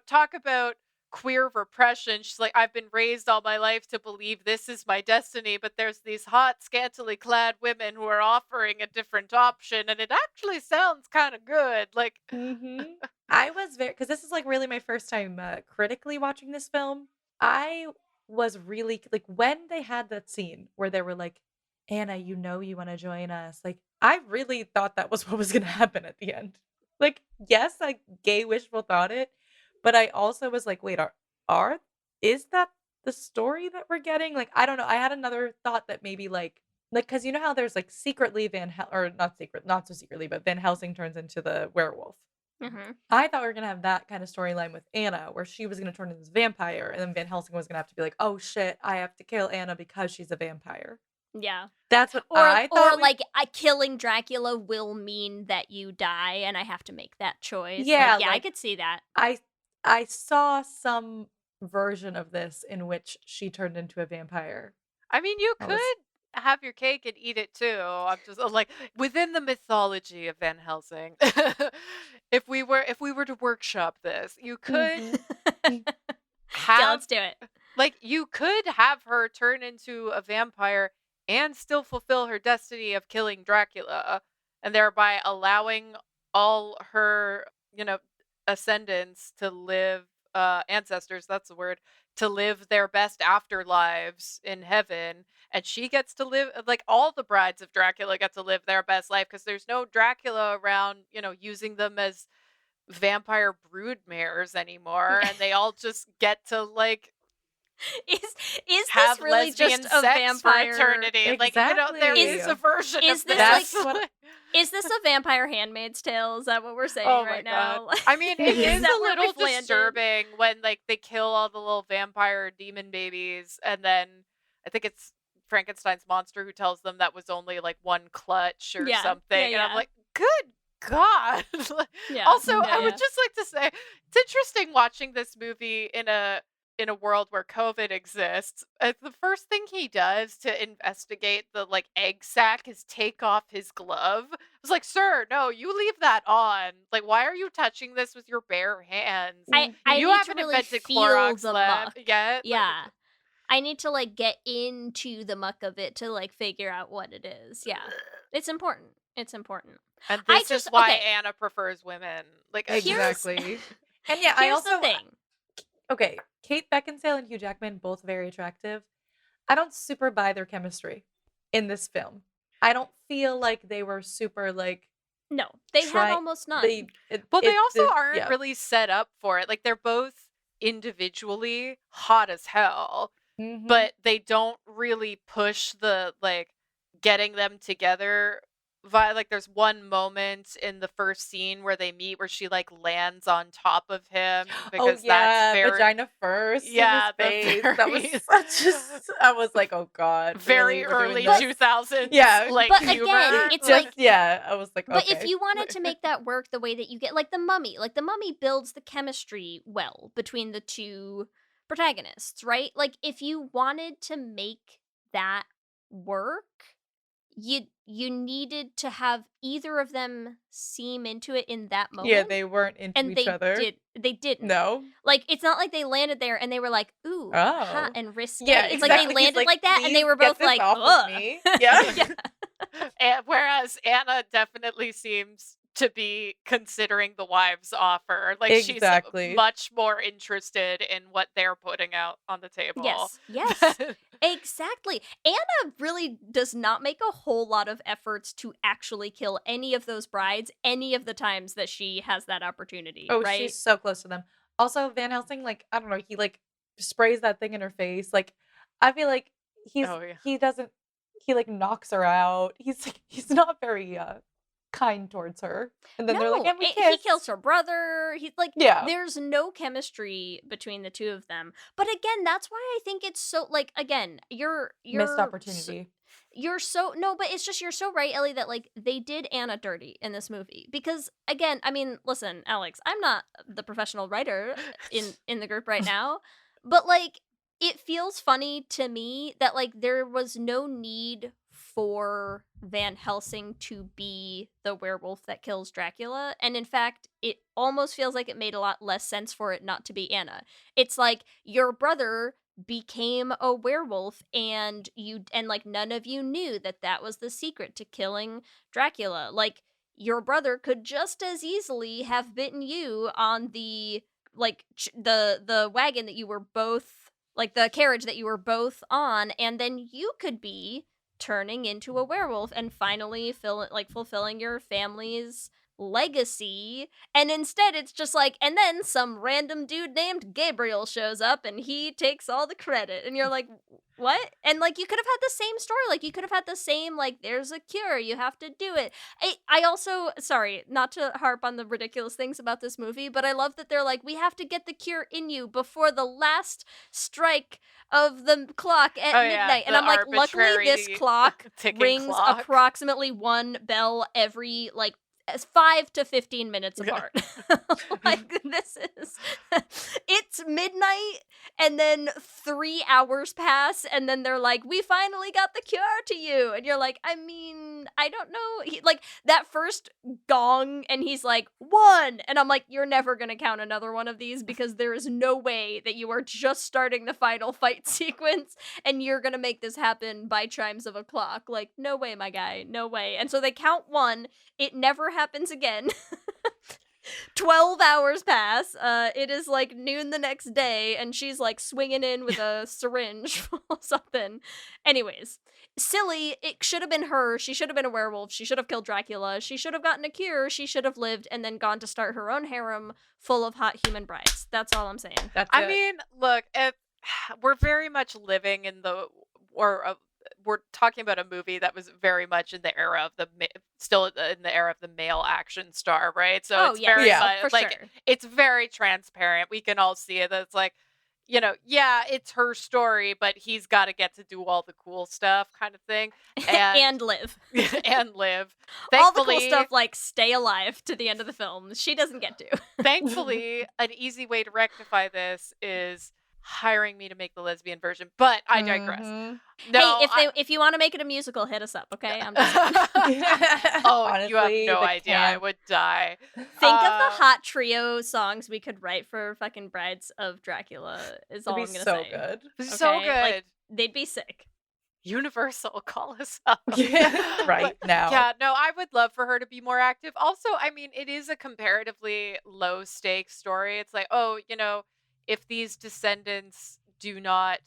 talk about queer repression. She's like, I've been raised all my life to believe this is my destiny, but there's these hot, scantily clad women who are offering a different option, and it actually sounds kind of good. Like, I was very, because this is like really my first time critically watching this film. I was really like, when they had that scene where they were like, Anna, you want to join us. Like, I really thought that was what was going to happen at the end. Like, yes, I gay wishful thought it, but I also was like, wait, is that the story that we're getting? Like, I don't know. I had another thought that maybe like, because you know how there's like secretly or not so secretly, but Van Helsing turns into the werewolf. Mm-hmm. I thought we were gonna have that kind of storyline with Anna, where she was gonna turn into this vampire, and then Van Helsing was gonna have to be like, "Oh shit, I have to kill Anna because she's a vampire." Yeah. That's what Or I thought. like killing Dracula will mean that you die, and I have to make that choice. Yeah, Like, I like- could see that. I saw some version of this in which she turned into a vampire. I mean, you I could was- have your cake and eat it too. I'm just like, within the mythology of Van Helsing. if we were to workshop this, you could Yeah, have let's do it. like you could have her turn into a vampire and still fulfill her destiny of killing Dracula, and thereby allowing all her, ascendants to live, ancestors, that's the word, to live their best afterlives in heaven. And she gets to live, like, all the brides of Dracula get to live their best life because there's no Dracula around, using them as vampire broodmares anymore. And they all just get to, like, Is have this really lesbian just a sex vampire? for eternity. Like, there Exactly. is a version Is of this this. like- Is this a Vampire Handmaid's Tale? Is that what we're saying Oh right my now? God. I mean, it Is is that a where little we've landed? disturbing when, like, they kill all the little vampire demon babies, and then I think it's Frankenstein's monster who tells them that was only like one clutch or Yeah, something. And yeah. I'm like, good God. Yeah, Also, yeah, I would yeah. just like to say it's interesting watching this movie in a world where COVID exists. The first thing he does to investigate the like egg sac is take off his glove. I was like, sir, no, you leave that on. Like, why are you touching this with your bare hands? I You need haven't to really invented feel Clorox the lab muck. yet. Yeah. I need to like get into the muck of it to like figure out what it is. Yeah. It's important. It's important. And I this just- is why okay. Anna prefers women. Like, Here's- Exactly. And yeah, I Here's also the thing. okay, Kate Beckinsale and Hugh Jackman, both very attractive. I don't super buy their chemistry in this film. I don't feel like they were super like No, they try- have almost none. they. well, they also the- aren't yeah. really set up for it. Like, they're both individually hot as hell, Mhm. but they don't really push the like getting them together. Like, there's one moment in the first scene where they meet where she like lands on top of him because oh yeah, that's very vagina first. in his Yeah, the face. That was very- such a. I was like, oh god, very really? We're doing early this? 2000s. Yeah. like But humor. again, it's Just- like- yeah, I was like, But okay. if you wanted to make that work the way that you get, like the mummy builds the chemistry well between the two protagonists, right? Like if you wanted to make that work, you needed to have either of them seem into it in that moment. yeah, they weren't into and each they other. they didn't. No. Like it's not like they landed there and they were like, ooh, hot and risque. Yeah, It's like they exactly. He's landed like that and they "Please were get both this like, off of ugh. me." Yeah. Yeah. And whereas Anna definitely seems to be considering the wives' offer. Like, Exactly. she's much more interested in what they're putting out on the table. Yes. Exactly. Anna really does not make a whole lot of efforts to actually kill any of those brides any of the times that she has that opportunity, Oh, right? she's so close to them. Also, Van Helsing, like, I don't know, he like sprays that thing in her face. Like, I feel like Oh, yeah. he doesn't he like knocks her out. He's not very kind towards her. And then they're like, and we he kiss. kills her brother. He's like, Yeah. there's no chemistry between the two of them. But again, that's why I think it's so, like, again, you're Missed opportunity. You're so no, but it's just you're so right, Ellie, that like they did Anna dirty in this movie because again, I mean, listen, Alex, I'm not the professional writer in the group right now, but like it feels funny to me that like there was no need for Van Helsing to be the werewolf that kills Dracula, and in fact, it almost feels like it made a lot less sense for it not to be Anna. It's like your brother became a werewolf and like none of you knew that was the secret to killing Dracula. Like your brother could just as easily have bitten you on the like the wagon that you were both like the carriage that you were both on, and then you could be turning into a werewolf and finally fulfilling your family's legacy. And instead it's just like, and then some random dude named Gabriel shows up and he takes all the credit, and you're like, what? And like you could have had the same story, like you could have had the same like there's a cure, you have to do it. I also, sorry, not to harp on the ridiculous things about this movie, but I love that they're like, we have to get the cure in you before the last strike of the clock at midnight. And I'm like, luckily this clock rings approximately one bell every like 5 to 15 minutes apart. Like this is it's midnight and then 3 hours pass and then they're like, we finally got the cure to you, and you're like, I mean, I don't know, like that first gong and he's like 1, and I'm like, you're never gonna count another one of these because there is no way that you are just starting the final fight sequence and you're gonna make this happen by chimes of a clock. Like, no way, my guy, no way. And so they count 1, it never happens again. 12 hours pass. It is like noon the next day, and she's like swinging in with a syringe full of something. Anyways, silly. It should have been her. She should have been a werewolf. She should have killed Dracula. She should have gotten a cure. She should have lived and then gone to start her own harem full of hot human brides. That's all I'm saying. I mean, look, we're very much living in we're talking about a movie that was very much in the era of still in the era of the male action star, right? So it's very much, like, sure. It's very transparent. We can all see it. It's like, you know, yeah, it's her story, but he's got to get to do all the cool stuff, kind of thing, and live, and live. All the cool stuff, like stay alive to the end of the film. She doesn't get to. Thankfully, an easy way to rectify this is hiring me to make the lesbian version, but I digress. No, hey, if you want to make it a musical, hit us up, okay? I'm just honestly, you have no idea. I would die. Think of the hot trio songs we could write for fucking Brides of Dracula. Is all I'm gonna say. Good. Okay? So good. Like, they'd be sick. Universal, call us up. Right now. Yeah, no, I would love for her to be more active. Also, I mean, it is a comparatively low stakes story. It's like, oh, you know, if these descendants do not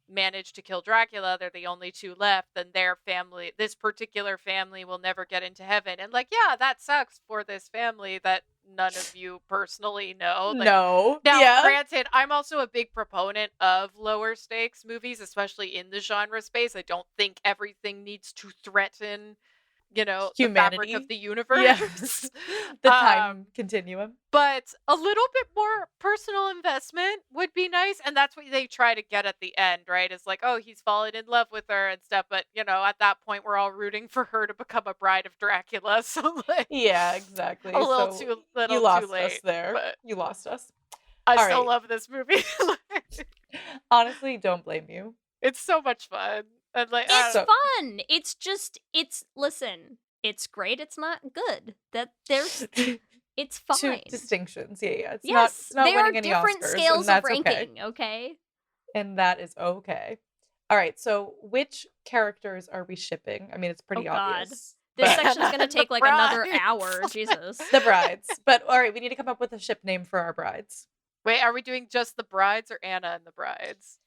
manage to kill Dracula, they're the only 2 left, then their family, this particular family, will never get into heaven. And like, yeah, that sucks for this family that none of you personally know. Like, no. Now, granted, I'm also a big proponent of lower stakes movies, especially in the genre space. I don't think everything needs to threaten, you know, humanity, the fabric of the universe. Yes. The time continuum. But a little bit more personal investment would be nice. And that's what they try to get at the end, right? It's like, oh, he's fallen in love with her and stuff. But, you know, at that point, we're all rooting for her to become a bride of Dracula. So, like, yeah, exactly. A little so too little you lost too late. Us there. But you lost us. I still love this movie. Honestly, don't blame you. It's so much fun. And like, it's fun. It's just, listen, it's great. It's not good. It's fine. 2 distinctions. Yeah. It's yes, not there are winning any different Oscars, scales of ranking, okay? And that is okay. All right, so which characters are we shipping? I mean, it's pretty obvious. This section's going to take like another hour. Jesus. The brides. But all right, we need to come up with a ship name for our brides. Wait, are we doing just the brides or Anna and the brides?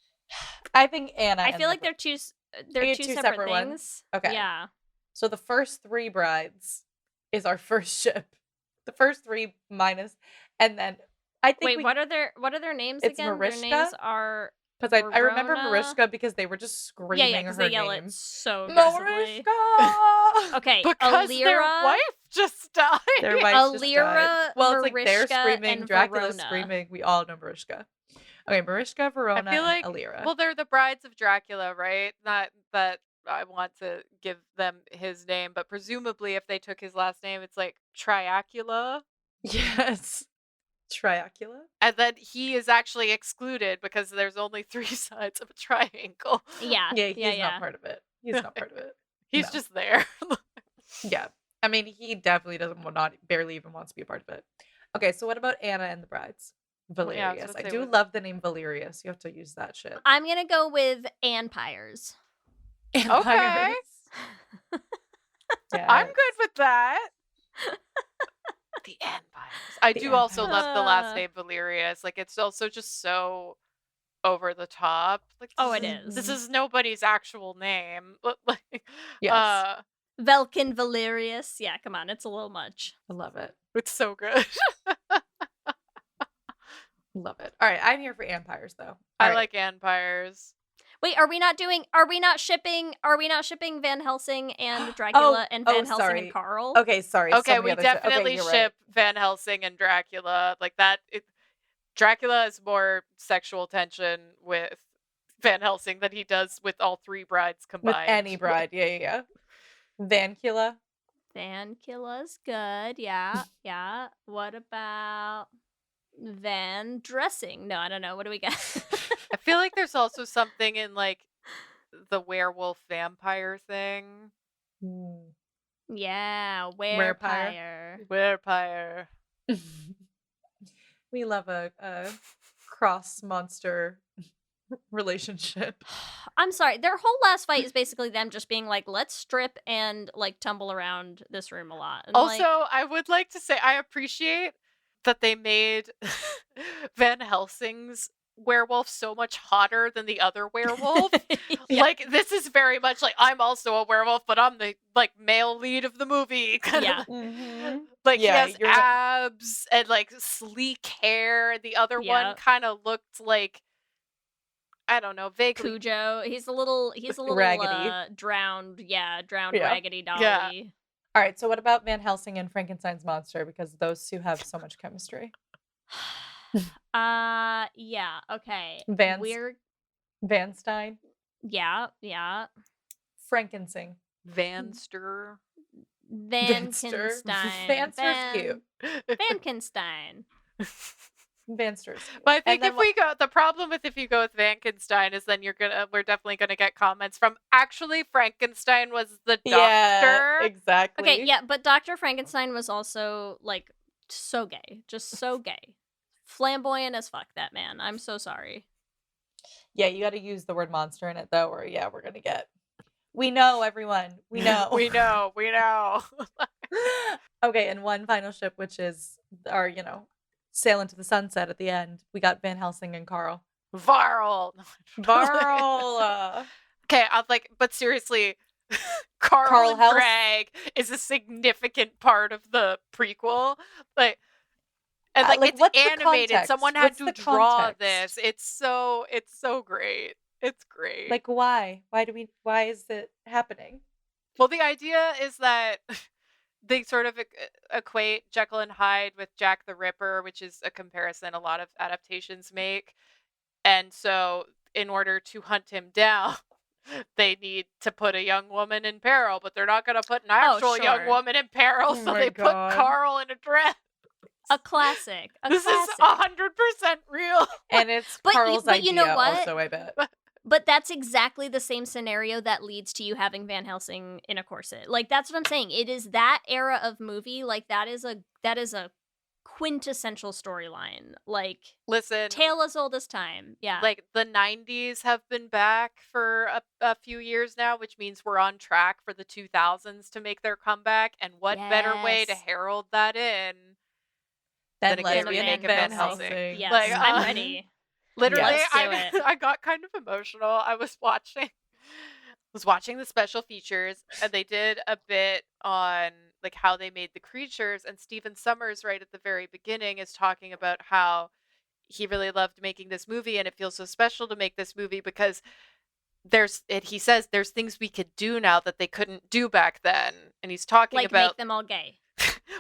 I think Anna. I feel like they're two separate things. Ones? Okay. Yeah. So the first 3 brides is our first ship. The first 3 minus, and then I think. Wait, what are their names it's again? Mariska? Their names are Because I remember Verona. Mariska because they were just screaming Yeah, because her they yell name. it so aggressively. Mariska! Okay, Because their Alira, wife just died. Their wives just died. Alira, Well, it's like they're Mariska, screaming, and Dracula's Verona. screaming. We all know Mariska. Okay, Mariska, Verona, I feel like, and Alira. well, they're the brides of Dracula, right? Not that I want to give them his name, but presumably if they took his last name, it's like Triacula. Yes. Triacula? And then he is actually excluded because there's only 3 sides of a triangle. Yeah, Yeah, he's yeah. not part of it. He's not part of it. He's No. just there. Yeah. I mean, he definitely barely even wants to be a part of it. Okay, so what about Anna and the brides? Yeah, I was Valerius. gonna I say do what- love the name Valerius. You have to use that shit. I'm gonna go with Anpires. Okay. Yeah. I'm good with that. The Empires. I The do also love the last Empires. name Valerius. Like, it's also just so over the top. Like, Oh, it this is. is nobody's actual name. Like, Yes. Velkin Valerius. Yeah, come on, it's a little much. I love it. it's so good. Love it. All right, I'm here for empires though. I All right. like Empires. Wait, are we not shipping Van Helsing and Dracula and Van Helsing sorry. and Carl? Okay, sorry. Okay, so many we other shit. definitely you're right. ship Van Helsing and Dracula. Like that. Dracula has more sexual tension with Van Helsing than he does with all 3 brides With combined. any bride. Yeah. Vancula. Vancula's good. Yeah, yeah. What about Van Dressing? No, I don't know. What do we got? I feel like there's also something in like the werewolf vampire thing. Yeah, Werepire. Werepire. Werepire. We love a cross monster relationship. I'm sorry. Their whole last fight is basically them just being like, let's strip and like tumble around this room a lot. And, Also, like, I would like to say I appreciate that they made Van Helsing's werewolf so much hotter than the other werewolf. yeah. Like, this is very much like, I'm also a werewolf, but I'm the like male lead of the movie. Kind Yeah. of. Mm-hmm. Like, Yeah, he has you're- abs and like sleek hair. The other one Yeah. kind of looked like, I don't know, vaguely. Cujo. He's a little Raggedy. drowned Yeah. raggedy dolly. Yeah. All right, so what about Van Helsing and Frankenstein's monster? Because those two have so much chemistry. Yeah, okay. Vance. We're Vanstein, yeah. Frankenstein. Vanster. Vanster. Vankenstein. Vanster's cute. Vankenstein. Vanster's. But I think then if we go, the problem with if you go with Frankenstein is then we're definitely gonna get comments from actually Frankenstein was the doctor. Yeah, exactly. Okay, yeah, but Dr. Frankenstein was also like so gay. Just so gay. Flamboyant as fuck, that man. I'm so sorry. Yeah, you got to use the word monster in it though, or yeah, we're gonna get. We know, everyone. We know. we know. Okay, and one final ship, which is our, sail into the sunset at the end. We got Van Helsing and Carl. Varl. Varl. Okay, I'm like, but seriously, Carl and Hels? Greg is a significant part of the prequel. Like, and like, like, it's what's the animated. context? Someone had What's to the draw context? this. It's so great. It's great. Like, why? Why is it happening? Well, the idea is that they sort of equate Jekyll and Hyde with Jack the Ripper, which is a comparison a lot of adaptations make. And so, in order to hunt him down, they need to put a young woman in peril, but they're not going to put an actual young sure. woman in peril, Oh so my they God. put Carl in a dress. A classic. This is 100% real. And it's But Carl's but idea you know what? also, I bet. But that's exactly the same scenario that leads to you having Van Helsing in a corset. Like, that's what I'm saying. It is that era of movie. Like, that is a quintessential storyline. Like, Listen, tale as old as time. Yeah. like the 90s have been back for a few years now, which means we're on track for the 2000s to make their comeback. And what better way to Yes. herald that in Then a let's gay be in remake of Van Helsing. yes, Like, I'm ready. Literally, Let's do it. I got kind of emotional. I was watching the special features, and they did a bit on like how they made the creatures. And Stephen Summers, right at the very beginning, is talking about how he really loved making this movie, and it feels so special to make this movie because he says there's things we could do now that they couldn't do back then, and he's talking Like about make them all gay.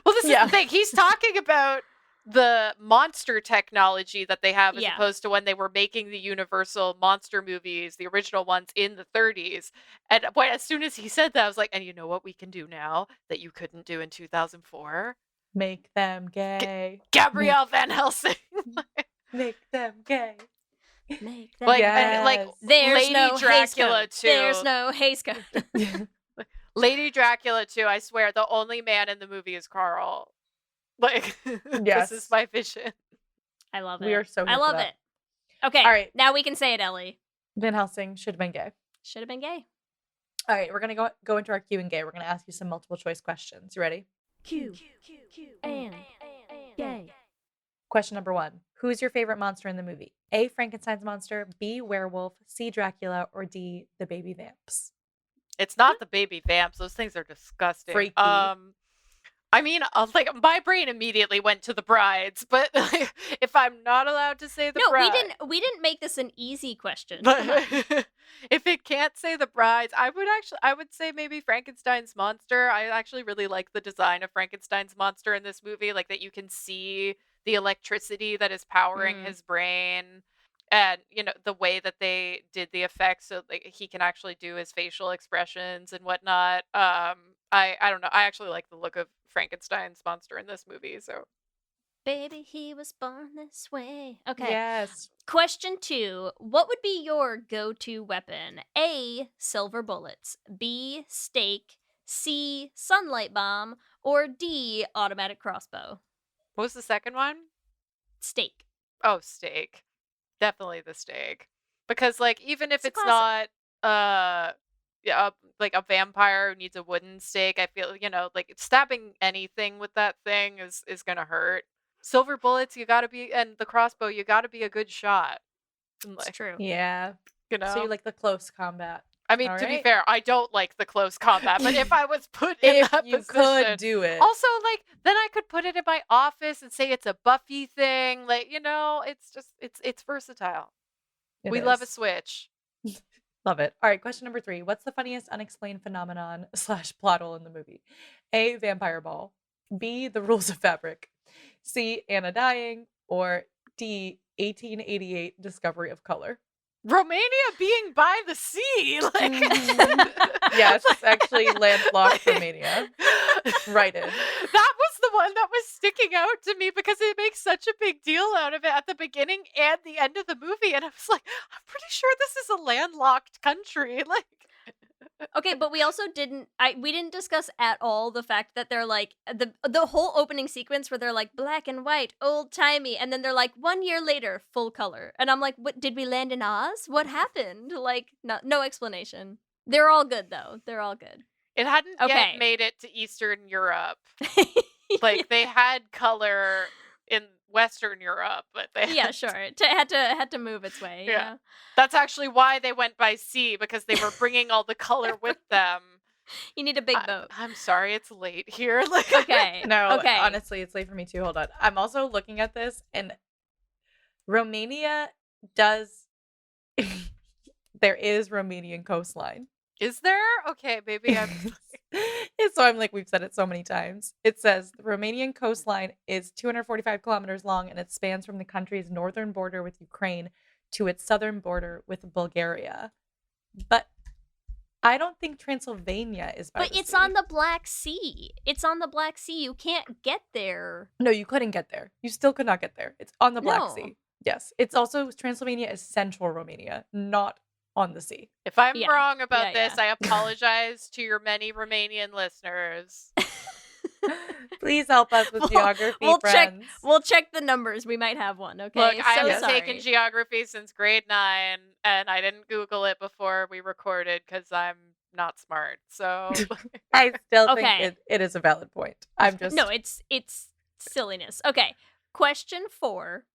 well, this is the thing. He's talking about the monster technology that they have as opposed to when they were making the Universal monster movies, the original ones in the 30s. And as soon as he said that, I was like, and you know what we can do now that you couldn't do in 2004? Make them gay. Gabrielle Van Helsing. Make them gay. Make them and, like there's Lady no Dracula too. There's no Hays Code. Lady Dracula too. I swear, the only man in the movie is Carl. Like, this is my vision. I love it. We are so here I for love that. it. Okay. All right. Now we can say it, Ellie. Van Helsing should have been gay. Should have been gay. All right, we're gonna go into our Q and gay. We're gonna ask you some multiple choice questions. You ready? Q and gay. Question number 1. Who's your favorite monster in the movie? A, Frankenstein's monster, B, werewolf, C, Dracula, or D, the baby vamps? It's not the baby vamps. Those things are disgusting. Freaky. I mean, like my brain immediately went to the brides, but like, if I'm not allowed to say the bride, we didn't make this an easy question. But if it can't say the brides, I would say maybe Frankenstein's monster. I actually really like the design of Frankenstein's monster in this movie, like that you can see the electricity that is powering his brain. And, you know, the way that they did the effects so like he can actually do his facial expressions and whatnot. I don't know. I actually like the look of Frankenstein's monster in this movie. So, Baby, he was born this way. Okay. Yes. Question 2. What would be your go-to weapon? A, silver bullets. B, stake. C, sunlight bomb. Or D, automatic crossbow. what was the second one? Stake. Oh, steak. Definitely the steak. Because like even if It's it's classic. not like a vampire who needs a wooden stake, I feel, you know, like stabbing anything with that thing is gonna hurt. Silver bullets, and the crossbow, you gotta be a good shot. And, It's like, true. Yeah. you know. So you like the close combat. I mean, All to be right. fair, I don't like the close combat, but if I was put in If that you position, could do it. also like then I could put it in my office and say it's a Buffy thing. Like, you know, it's just it's versatile. It We love a is. switch. Love it. All right, question number 3. What's the funniest unexplained phenomenon / plot hole in the movie? A, vampire ball. B, the rules of fabric. C, Anna dying. Or D, 1888 discovery of color. Romania being by the sea, like Yes, it's actually landlocked Romania. Right in. That was the one that was sticking out to me because it makes such a big deal out of it at the beginning and the end of the movie, and I was like, I'm pretty sure this is a landlocked country. Like, Okay, but we also didn't discuss at all the fact that they're like the whole opening sequence where they're like black and white, old timey, and then they're like 1 year later, full color. And I'm like, what, did we land in Oz? What happened? Like, no explanation. They're all good though. They're all good. it hadn't Okay. yet made it to Eastern Europe. Like they had color in Western Europe, but they Yeah, sure. It had to move its way. Yeah. You know? That's actually why they went by sea, because they were bringing all the color with them. You need a big boat. I'm sorry, it's late here. Like, Okay. No, Okay. honestly, it's late for me too. Hold on. I'm also looking at this, and Romania does. There is Romanian coastline. is there? Okay, maybe I'm. And so I'm like, we've said it so many times. It says the Romanian coastline is 245 kilometers long, and it spans from the country's northern border with Ukraine to its southern border with Bulgaria. But I don't think Transylvania is by But the it's sea. on the Black Sea. It's on the Black Sea. You can't get there. No, you couldn't get there. You still could not get there. It's on the Black No. Sea. Yes. It's also Transylvania is central Romania, not on the sea. If I'm Yeah. wrong about Yeah, this, I apologize to your many Romanian listeners. Please help us with geography, we'll friends. We'll check the numbers. We might have one. Okay. Look, I So have sorry. taken geography since grade 9, and I didn't Google it before we recorded because I'm not smart. So I still Okay. think it is a valid point. I'm just No, it's silliness. Okay. Question 4.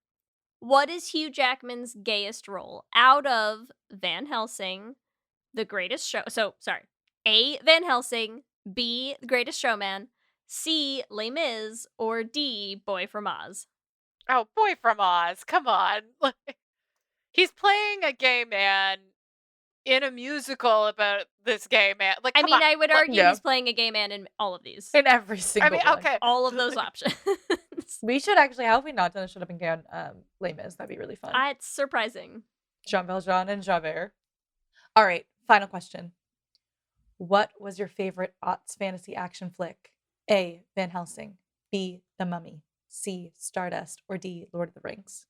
What is Hugh Jackman's gayest role out of Van Helsing, The Greatest Show? So, sorry. A, Van Helsing. B, The Greatest Showman. C, Les Mis. Or D, Boy from Oz. Oh, Boy from Oz. Come on. He's playing a gay man in a musical about this gay man. Like, I come mean, on. I would argue Yeah. he's playing a gay man in all of these. In every single one. okay. All of those options. We should actually, how have we not done a Should've Been Gay on Les Mis? That'd be really fun. It's surprising. Jean Valjean and Javert. All right, final question. What was your favorite aughts fantasy action flick? A. Van Helsing. B. The Mummy. C. Stardust. Or D. Lord of the Rings.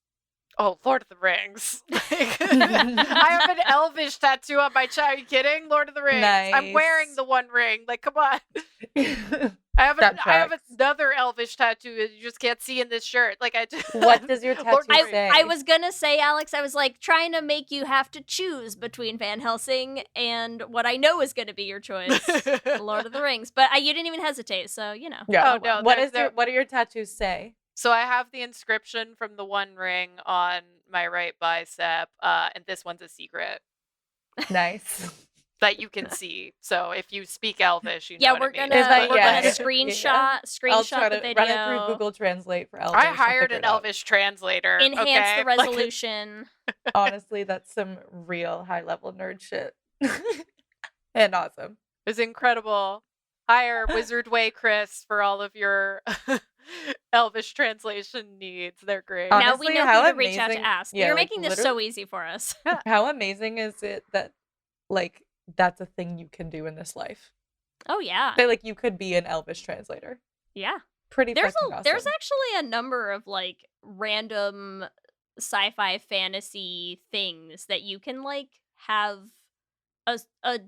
Oh, Lord of the Rings. I have an elvish tattoo on my chest. Are you kidding? Lord of the Rings. I'm wearing Nice. the One Ring. Like, come on. I have That I have tracks. another elvish tattoo that you just can't see in this shirt. Like, I just. What does your tattoo Lord of the say? I was gonna say, Alex, I was like trying to make you have to choose between Van Helsing and what I know is gonna be your choice, Lord of the Rings. But you didn't even hesitate, so you know. Yeah. Oh, no, What there- what do your tattoos say? So I have the inscription from the One Ring on my right bicep, and this one's a secret Nice. that you can see. So if you speak Elvish, you know Yeah, what we're I mean. gonna Is that- we're yeah, gonna yeah. screenshot I'll screenshot try the to video. run it through Google Translate for Elvish. I I'll hired figure an it out. Elvish translator. Enhance okay? the resolution. Honestly, that's some real high level nerd shit. And awesome. It was incredible. Hire Wizard Way Chris for all of your Elvish translation needs. They're great. Honestly, Now we know how who to reach out amazing- to ask. yeah, You're like, making this so easy for us. How amazing is it that, like, that's a thing you can do in this life? Oh yeah, That, like, you could be an Elvish translator. yeah. Pretty There's fucking awesome. there's actually a number of like random sci-fi fantasy things that you can like have a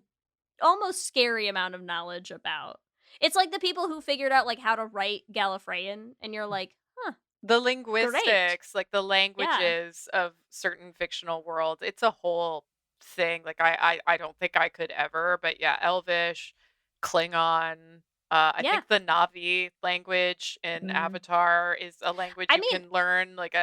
almost scary amount of knowledge about. It's like the people who figured out like how to write Gallifreyan, and you're like, huh. The linguistics, like the languages of certain fictional worlds, it's a whole thing. Like I don't think I could ever, but yeah, Elvish, Klingon. I Yeah. think the Na'vi language in Mm. Avatar is a language I you mean- can learn. Like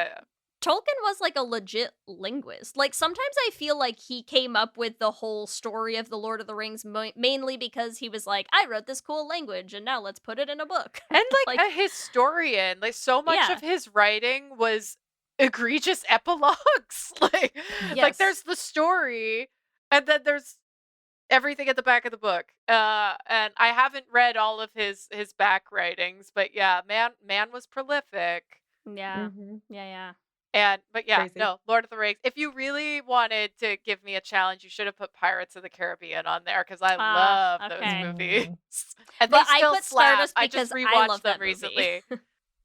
Tolkien was like a legit linguist. Like sometimes I feel like he came up with the whole story of the Lord of the Rings mainly because he was like, I wrote this cool language and now let's put it in a book. and like, Like- a historian. Like so much Yeah. of his writing was egregious epilogues. like Yes. there's the story, and then there's everything at the back of the book. And I haven't read all of his back writings, but yeah, man was prolific. Yeah. Mhm. Yeah. But yeah, Crazy. no, Lord of the Rings. If you really wanted to give me a challenge, you should have put Pirates of the Caribbean on there because I love okay. those movies. Mm. And But they I still put slap. Stardust I because just I rewatched love them that movie. recently.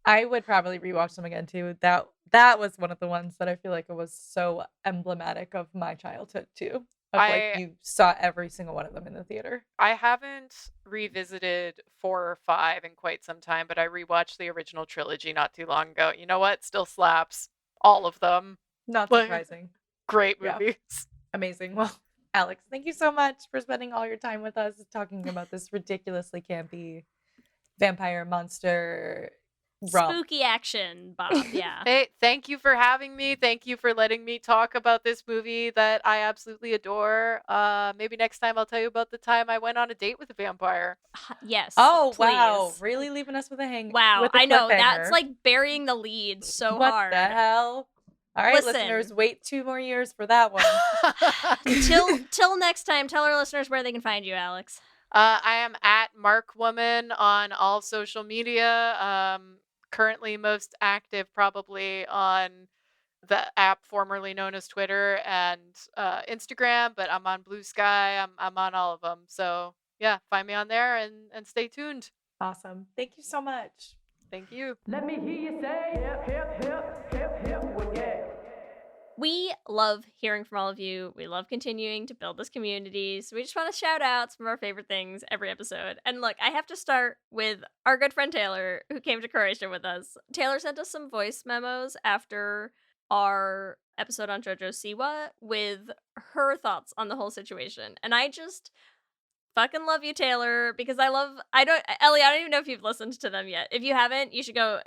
I would probably rewatch them again too. That was one of the ones that I feel like it was so emblematic of my childhood too. Of like I- you saw every single one of them in the theater. I haven't revisited 4 or 5 in quite some time, but I rewatched the original trilogy not too long ago. You know what? Still slaps. All of them. Not Like- surprising. Great Yeah. movies. Amazing. Well, Alex, thank you so much for spending all your time with us talking about this ridiculously campy vampire monster romp. Spooky action, Bob. Yeah. Hey, thank you for having me. Thank you for letting me talk about this movie that I absolutely adore. Maybe next time I'll tell you about the time I went on a date with a vampire. Yes. Oh wow! please. Really leaving us with a hang. Wow. with a I know. That's cliffhanger. like burying the lead so what hard. the hell? All right, Listen. listeners, wait 2 more years for that one. Till next time, tell our listeners where they can find you, Alex. I am at Markwoman on all social media. Currently most active probably on the app formerly known as Twitter and Instagram, but I'm on Blue Sky. I'm on all of them. So yeah, find me on there and stay tuned. Awesome. Thank you so much. Thank you. Let me hear you say hip, hip, hip, hip, hip, we're gay. We love hearing from all of you. We love continuing to build this community. So we just want to shout out some of our favorite things every episode. And look, I have to start with our good friend Taylor, who came to Croatia with us. Taylor sent us some voice memos after our episode on JoJo Siwa with her thoughts on the whole situation. And I just fucking love you, Taylor, because Ellie, I don't even know if you've listened to them yet. If you haven't, you should go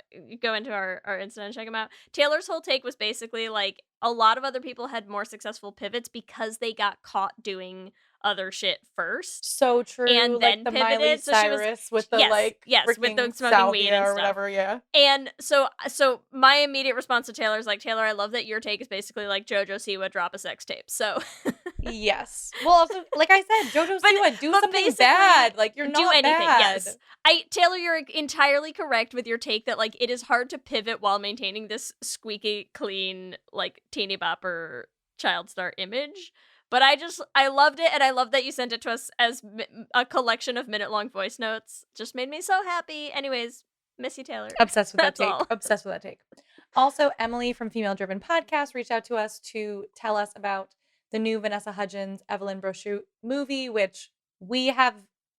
into our Insta and check them out. Taylor's whole take was basically like, a lot of other people had more successful pivots because they got caught doing other shit first. So true. And then the pivoted, Miley so she was- Cyrus with the yes, with freaking the smoking salvia weed and or stuff. whatever, yeah. And so my immediate response to Taylor is like, Taylor, I love that your take is basically like JoJo Siwa drop a sex tape. So Yes. Well, also, like I said, JoJo Siwa, do something basically, bad. Like, you're do not anything. bad. Yes, Taylor, you're entirely correct with your take that like it is hard to pivot while maintaining this squeaky clean like teeny bopper child star image. But I loved it, and I love that you sent it to us as a collection of minute-long voice notes. Just made me so happy. Anyways, miss you, Taylor. Obsessed with that That's take. all. Obsessed with that take. Also, Emily from Female Driven Podcast reached out to us to tell us about the new Vanessa Hudgens, Evelyn Brochu movie, which we have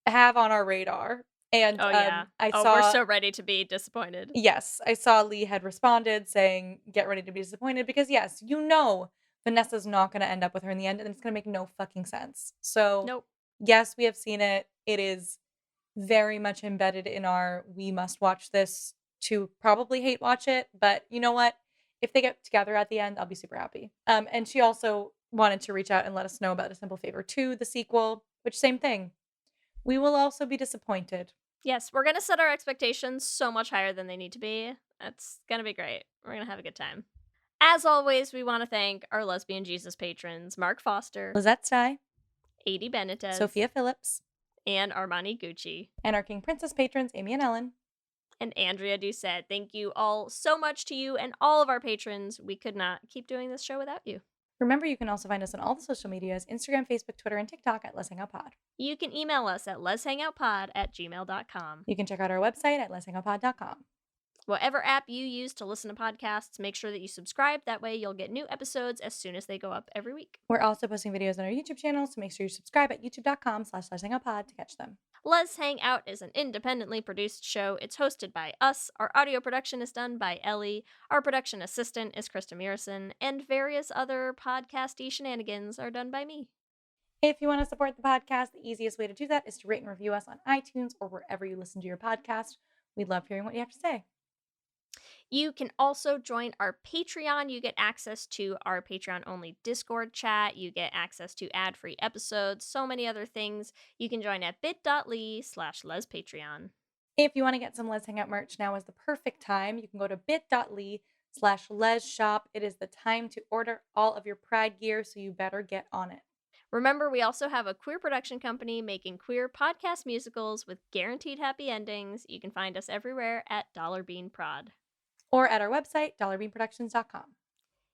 on our radar. And Oh yeah. I saw we're so ready to be disappointed. Yes, I saw Leigh had responded saying, "Get ready to be disappointed," because yes, Vanessa's not going to end up with her in the end, and it's going to make no fucking sense. So, Nope. yes, we have seen it. It is very much embedded in our we must watch this to probably hate watch it. But you know what? If they get together at the end, I'll be super happy. And she also wanted to reach out and let us know about A Simple Favor 2, the sequel, which same thing. We will also be disappointed. Yes, we're going to set our expectations so much higher than they need to be. That's going to be great. We're going to have a good time. As always, we want to thank our Lesbian Jesus patrons, Mark Foster, Lizette Stye, Adi Benitez, Sophia Phillips, and Armani Gucci, and our King Princess patrons, Amy and Ellen, and Andrea Doucette. Thank you all so much to you and all of our patrons. We could not keep doing this show without you. Remember, you can also find us on all the social medias, Instagram, Facebook, Twitter, and TikTok at Lez Hang Out Pod. You can email us at lezhangoutpod@gmail.com. You can check out our website at lezhangoutpod.com. Whatever app you use to listen to podcasts, make sure that you subscribe. That way you'll get new episodes as soon as they go up every week. We're also posting videos on our YouTube channel, so make sure you subscribe at youtube.com/lezhangoutpod to catch them. Lez Hang Out is an independently produced show. It's hosted by us. Our audio production is done by Ellie. Our production assistant is Krista Murison. And various other podcasty shenanigans are done by me. If you want to support the podcast, the easiest way to do that is to rate and review us on iTunes or wherever you listen to your podcast. We love hearing what you have to say. You can also join our Patreon. You get access to our Patreon-only Discord chat. You get access to ad-free episodes, so many other things. You can join at bit.ly/LezPatreon. If you want to get some Lez Hang Out merch, now is the perfect time. You can go to bit.ly/LezShop. It is the time to order all of your Pride gear, so you better get on it. Remember, we also have a queer production company making queer podcast musicals with guaranteed happy endings. You can find us everywhere at $Bean Prod. Or at our website, dollarbeanproductions.com.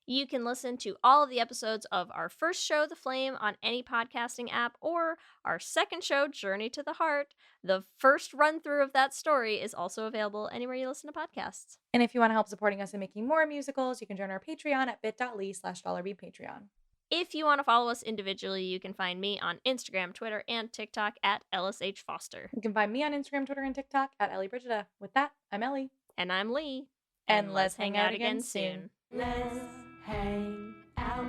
You can listen to all of the episodes of our first show, The Flame, on any podcasting app, or our second show, Journey to the Heart. The first run-through of that story is also available anywhere you listen to podcasts. And if you want to help supporting us in making more musicals, you can join our Patreon at bit.ly/$Patreon. If you want to follow us individually, you can find me on Instagram, Twitter, and TikTok at LSH Foster. You can find me on Instagram, Twitter, and TikTok at Ellie Brigida. With that, I'm Ellie. And I'm Leigh. And let's hang out again soon. Let's hang out.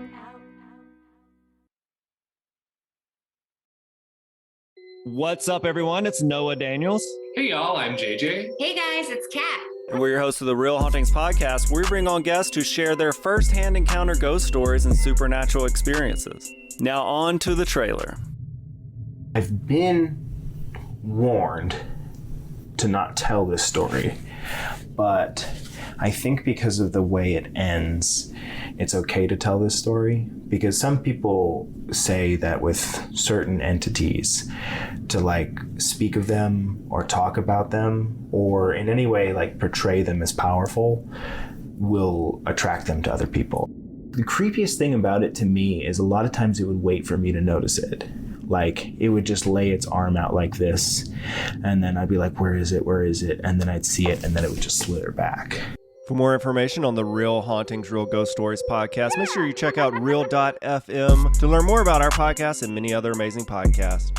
What's up, everyone? It's Noah Daniels. Hey, y'all, I'm JJ. Hey, guys, it's Kat. And we're your hosts of the Real Hauntings podcast, where we bring on guests who share their first-hand encounter ghost stories and supernatural experiences. Now on to the trailer. I've been warned to not tell this story, but I think because of the way it ends, it's okay to tell this story, because some people say that with certain entities, to like speak of them or talk about them or in any way like portray them as powerful will attract them to other people. The creepiest thing about it to me is a lot of times it would wait for me to notice it. Like it would just lay its arm out like this, and then I'd be like, where is it? Where is it? And then I'd see it, and then it would just slither back. For more information on the Real Hauntings, Real Ghost Stories podcast, make sure you check out Real.fm to learn more about our podcast and many other amazing podcasts.